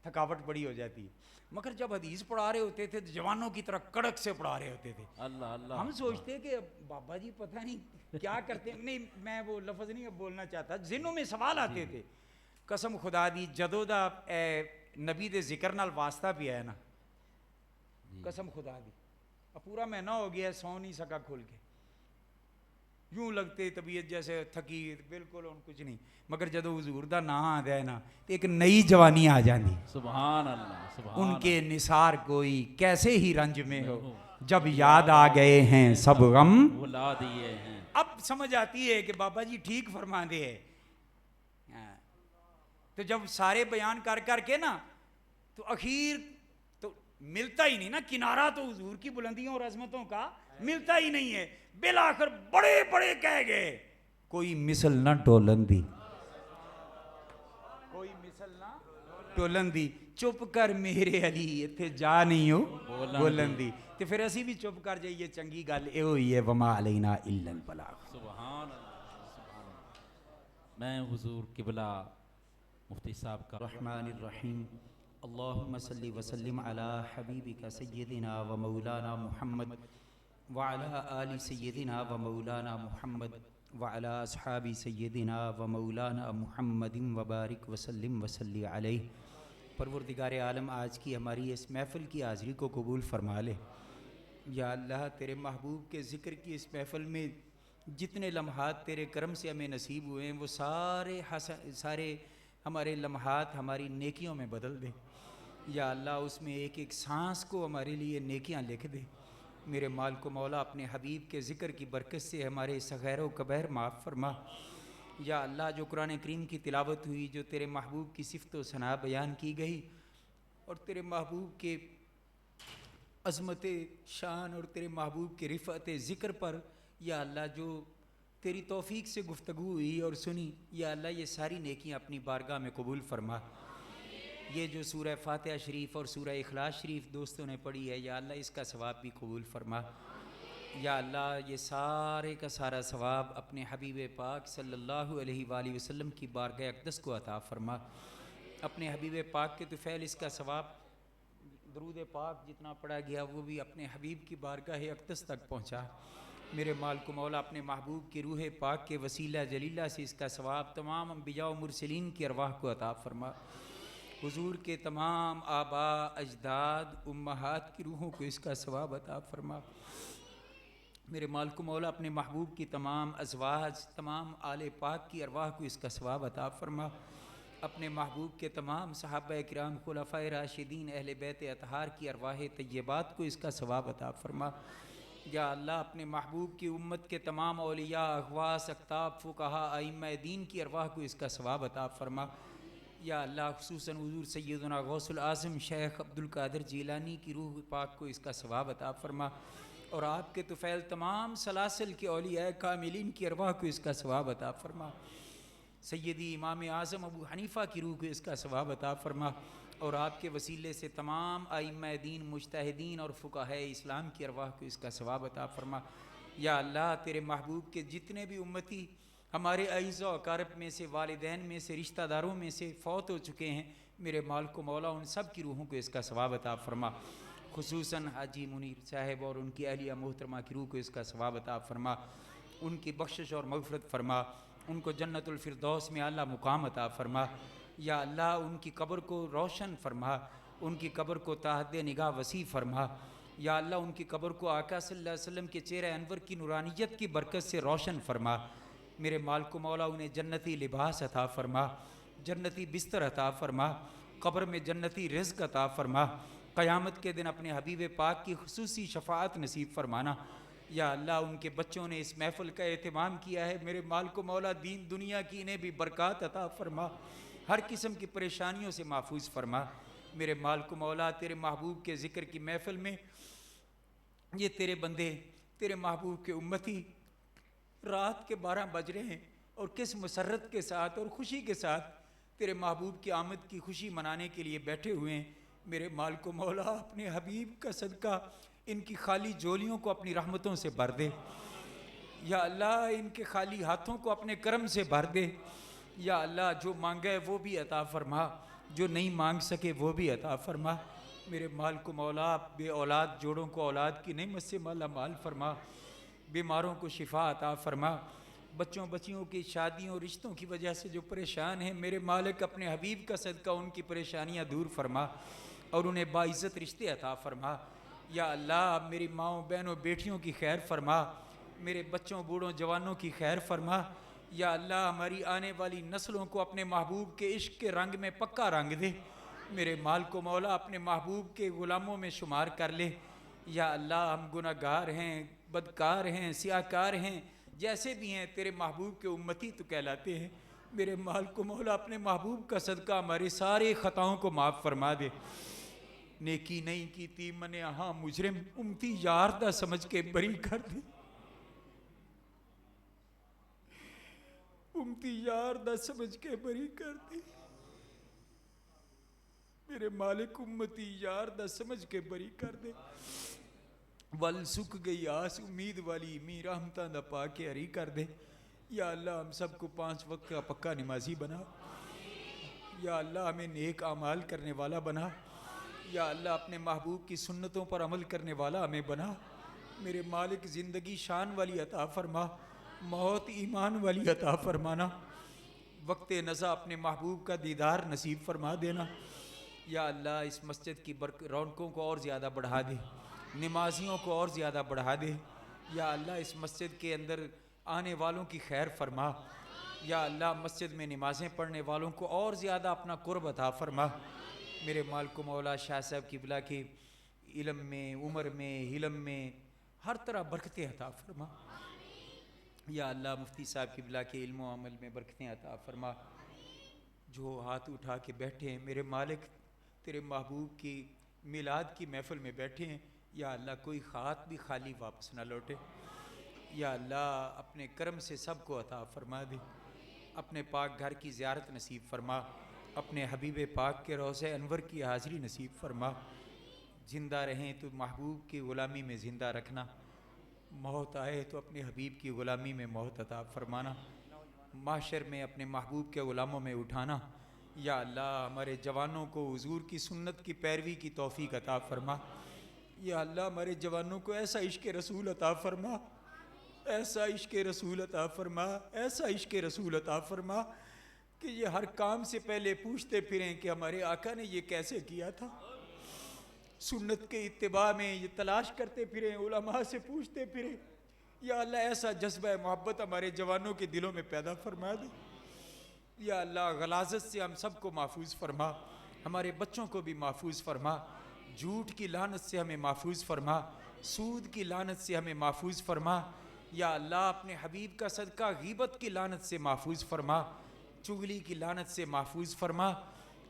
थकावट बड़ी हो जाती है, मगर जब हदीस पढ़ा रहे होते थे तो जवानों की तरह कड़क से पढ़ा रहे होते थे। अल्लाह अल्लाह। हम सोचते कि बाबा जी पता नहीं क्या करते, नहीं मैं वो लफ्ज़ नहीं अब बोलना चाहता, जिन्हों में सवाल आते थे। कसम खुदा दी जदों दा नबी दे जिक्र नाल वास्ता भी है ना, कसम खुदा दी अब पूरा महीना हो गया, सौ नहीं सका खुल के, यूं लगते तबीयत जैसे थकी, बिल्कुल उन कुछ नहीं, मगर जदों हुजूर दा नाम आता है ना तो एक नई जवानी आ जाती। सुभान अल्लाह, सुभान उनके निसार कोई कैसे ही रंज में हो, जब याद आ गए हैं सब गम अल्लाह। भुला दिए हैं। अब समझ आती है कि बाबा जी ठीक फरमा दे है। हाँ। तो जब सारे बयान कर करके ना तो अखीर तो मिलता ही नहीं ना किनारा, तो हुजूर की बुलंदियों और अजमतों का मिलता ही नहीं है। बिल आखिर बड़े बड़े कह गए, कोई मिसल ना टोलन दी, कोई मिसल ना टोलन दी, चुप कर मेरे अली इत्थे जा नहीं हो बोलन दी। तो फिर असी भी चुप कर जाइए, चंगी गल ए होई है, वमा अलैना इल्लल बलाग। सुभान अल्लाह, सुभान अल्लाह। मैं हुजूर किबला मुफ्ती साहब का रहमानिर्रहीम अल्लाहुम्मा सल्ली व सल्लिम अला हबीबिका सय्यदिना व मौलाना मुहम्मद व अला आलि सय्यदिना व मौलाना मुहम्मद व अला अस्हाबि सय्यदिना व मौलाना मुहम्मदिन व बारिक व सल्लिम व सल्ली अलैहि। परवरदिगार आलम, आज की हमारी इस महफ़िल की हाज़िरी को कबूल फरमा ले। या अल्लाह, तेरे महबूब के ज़िक्र की इस महफ़िल में जितने लम्हात तेरे करम से हमें नसीब हुए हैं, वो सारे हमारे लम्हात हमारी नेकियों में बदल दे। या अल्लाह, उसमें एक एक सांस को हमारे लिए नेकियां लिख दे। मेरे माल को मौला अपने हबीब के ज़िक्र की बरकत से हमारे सग़ैर व कबैर माफ़ फरमा। या अल्लाह, जो कुरान करीम की तिलावत हुई, जो तेरे महबूब की सिफ़त व सना बयान की गई, और तेरे महबूब के अज़मत शान और तेरे महबूब के रिफ़त ज़िक्र पर या अल्लाह जो तेरी तौफ़ीक से गुफ्तगू हुई और सुनी, या अल्लाह ये सारी नेकियां अपनी बारगाह में कबूल फरमा। ये जो सूरह फ़ातिहा शरीफ और सूरह इखलास शरीफ दोस्तों ने पढ़ी है, या अल्लाह इसका सवाब भी कबूल फरमा। या अल्लाह, ये सारे का सारा सवाब अपने हबीब पाक सल्लल्लाहु अलैहि वसल्लम की बारगाह अक़दस को अता फरमा। अपने हबीब पाक के तुफ़ैल इसका सवाब दरूद पाक जितना पढ़ा गया वो भी अपने हबीब की बारगाह अक़दस तक पहुँचा। मेरे माल को मौला अपने महबूब की रूह पाक के वसीला जलीला से इसका सवाब तमाम अंबिया व मुरसलीन की अरवाह को अता फरमा। हुजूर के तमाम आबा अजदाद उम्महात की रूहों को इसका सवाब अता फरमा। मेरे माल को मौला अपने महबूब की तमाम अज़वाज तमाम आले पाक की अरवाह को इसका सवाब अता फरमा। अपने महबूब के तमाम सहाबा किराम खुलफ़ाए राशिदीन अहले बैत अतहार की अरवाह तय्यबात को इसका सवाब अता फरमा। या अल्लाह, अपने महबूब की उम्मत के तमाम औलिया अख़वास अक़ताब फ़ुक़हा आइम्मा दीन की अरवाह को इसका सवाब अता फरमा। या अल्लाह, खुसूसन हुज़ूर सैयदना गौसुल आज़म शेख अब्दुल कादिर जीलानी की रूह पाक को इसका सवाब अता फरमा। और आपके तुफ़ैल तमाम सलासिल के औलिया कामिलीन की अरवाह को इसका सवाब अता फरमा। सैयदी इमाम आज़म अबू हनीफ़ा की रूह को इसका सवाब अता फरमा। और आपके वसीले से तमाम आइम्मा दीन मुज्तहिदीन और फ़ुक़हा इस्लाम की अरवाह को इसका सवाब अता फरमा। या अल्लाह, तेरे महबूब के जितने भी उम्मती हमारे अईज़ा व अक़ारिब में से, वालिदैन में से, रिश्तेदारों में से फ़ौत हो चुके हैं, मेरे माल को मौला उन सब की रूहों को इसका सवाब अता फरमा। खुसूसन हाजी मुनीर साहब और उनकी अहलिया मोहतरमा की रूह को इसका सवाब अता फरमा। उनकी बख्शिश और मग़फ़िरत फरमा। उनको जन्नतुल फ़िरदौस में आला मुकाम अता फरमा। या अल्लाह, उनकी कब्र को रोशन फरमा, उनकी कब्र को ताहद निगाह वसी फरमा। या अल्लाह उनकी कब्र को आका सल्लल्लाहु अलैहि वसल्लम के चेहरे अनवर की नूरानियत की बरकत से रोशन फरमा। मेरे मालिक मौला उन्हें जन्नती लिबास अता फरमा, जन्नती बिस्तर अता फरमा, कब्र में जन्नती रिज़्क़ अता फरमा। क़यामत के दिन अपने हबीब पाक की खुसूसी शफ़ाअत नसीब फरमाना। या अल्लाह उनके बच्चों ने इस महफ़िल का एहतमाम किया है, मेरे मालिक मौला दीन दुनिया की इन्हें भी बरक़ात अता फरमा, हर किस्म की परेशानियों से महफूज फरमा। मेरे मालिक मौला तेरे महबूब के ज़िक्र की महफ़िल में ये तेरे बंदे, तेरे महबूब के उम्मती रात के 12 बज रहे हैं और किस मसरत के साथ और ख़ुशी के साथ तेरे महबूब की आमद की खुशी मनाने के लिए बैठे हुए हैं। मेरे मालिक मौला अपने हबीब का सदका इनकी खाली झोलियों को अपनी रहमतों से भर दे। या अल्लाह इनके खाली हाथों को अपने करम से भर दे। या अल्लाह जो मांगा है वो भी अता फरमा, जो नहीं मांग सके वो भी अता फरमा। मेरे मालिक मौला बे औलाद जोड़ों को औलाद की नेमत से माला माल फरमा, बीमारों को शिफा अता फरमा, बच्चों बच्चियों की शादियों रिश्तों की वजह से जो परेशान हैं मेरे मालिक अपने हबीब का सदका उनकी परेशानियां दूर फरमा और उन्हें बाइज़्ज़त रिश्ते अता फरमा। या अल्लाह मेरी माओं बहनों बेटियों की खैर फरमा, मेरे बच्चों बूढ़ों जवानों की खैर फरमा। या अल्लाह हमारी आने वाली नस्लों को अपने महबूब के इश्क के रंग में पक्का रंग दे। मेरे मालिक मौला अपने महबूब के ग़ुलामों में शुमार कर ले। या अल्लाह हम गुनाहगार हैं, बदकार हैं, सियाकार हैं, जैसे भी हैं तेरे महबूब के उम्मती तो कहलाते हैं। मेरे मालिक मौला अपने महबूब का सदका हमारे सारे ख़ताओं को माफ़ फरमा दे। नेकी नहीं की ती मने हाँ मुजरिम उम्मती यार दा समझ के बरी कर दे, उम्मती यार दा समझ के बरी कर दे। मेरे मालिक उम्मती यार दा समझ के बरी कर दे। वल सुख गई आस उम्मीद वाली मी रहमतां दा पा के हरी कर दे। या अल्लाह हम सबको 5 वक्त का पक्का नमाजी बना। या अल्लाह हमें नेक आमाल करने वाला बना। या अल्लाह अपने महबूब की सुन्नतों पर अमल करने वाला हमें बना। मेरे मालिक ज़िंदगी शान वाली अता फरमा, मौत ईमान वाली अता फरमाना। वक्त नज़ा अपने महबूब का दीदार नसीब फरमा देना। या अल्लाह इस मस्जिद की रौनकों को और ज़्यादा बढ़ा दे, नमाजियों को और ज़्यादा बढ़ा दे। या अल्लाह इस मस्जिद के अंदर आने वालों की खैर फरमा। या अल्लाह मस्जिद में नमाज़ें पढ़ने वालों को और ज़्यादा अपना कुर्ब अता फरमा। मेरे मालिक मौला शाह साहब किबला के इल्म में, उम्र में, हिलम में हर तरह बरकतें अता फरमा। या अल्लाह मुफ्ती साहब किबला के इल्म अमल में बरकतें अता फरमा। जो हाथ उठा के बैठे हैं मेरे मालिक तेरे महबूब की मिलाद की महफ़िल में बैठे हैं। या अल्लाह कोई ख़ात भी खाली वापस ना लौटे। या अल्लाह अपने करम से सबको अता फरमा दे। अपने पाक घर की ज़ियारत नसीब फरमा, अपने हबीब पाक के रोज़े अनवर की हाज़िरी नसीब फरमा। ज़िंदा रहें तो महबूब की ग़ुलामी में ज़िंदा रखना, मौत आए तो अपने हबीब की ग़ुलामी में मौत अता फरमाना, माशर में अपने महबूब के ग़ुलामों में उठाना। या अल्लाह हमारे जवानों को हुज़ूर की सुन्नत की पैरवी की तौफ़ीक अता फरमा। या अल्लाह हमारे जवानों को ऐसा इश्क़ रसूल अता फरमा, ऐसा इश्क़ रसूल अता फरमा, ऐसा इश्क़ रसूल अता फरमा कि ये हर काम से पहले पूछते फिरें कि हमारे आका ने ये कैसे किया था। सुन्नत के इत्तिबा में ये तलाश करते फिरें, उलमा से पूछते फिरें। या अल्लाह ऐसा जज्बा मोहब्बत हमारे जवानों के दिलों में पैदा फरमा दे। या अल्लाह गलाज़त से हम सबको महफूज फरमा, हमारे बच्चों को भी महफूज फरमा, झूठ की लानत से हमें महफूज फरमा, सूद की लानत से हमें महफूज फरमा। या अल्लाह अपने हबीब का सदका गीबत की लानत से महफूज फरमा, चुगली की लानत से महफूज फरमा,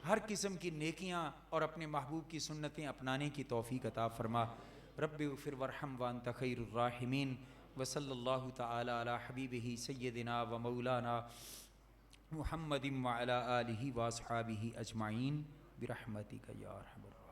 हर किस्म की नेकियां और अपने महबूब की सुन्नतें अपनाने की तौफ़ीक अता फरमा। रब्बि ग़फ़िर वरहम व अंत खैरुर राहिमीन व सल्लल्लाहु तआला अला हबीबिही सय्यदिना व मौलाना मुहम्मदिन व अला आलिहि व अस्हाबिहि अजमाइन बिरहमतिका या अरहमर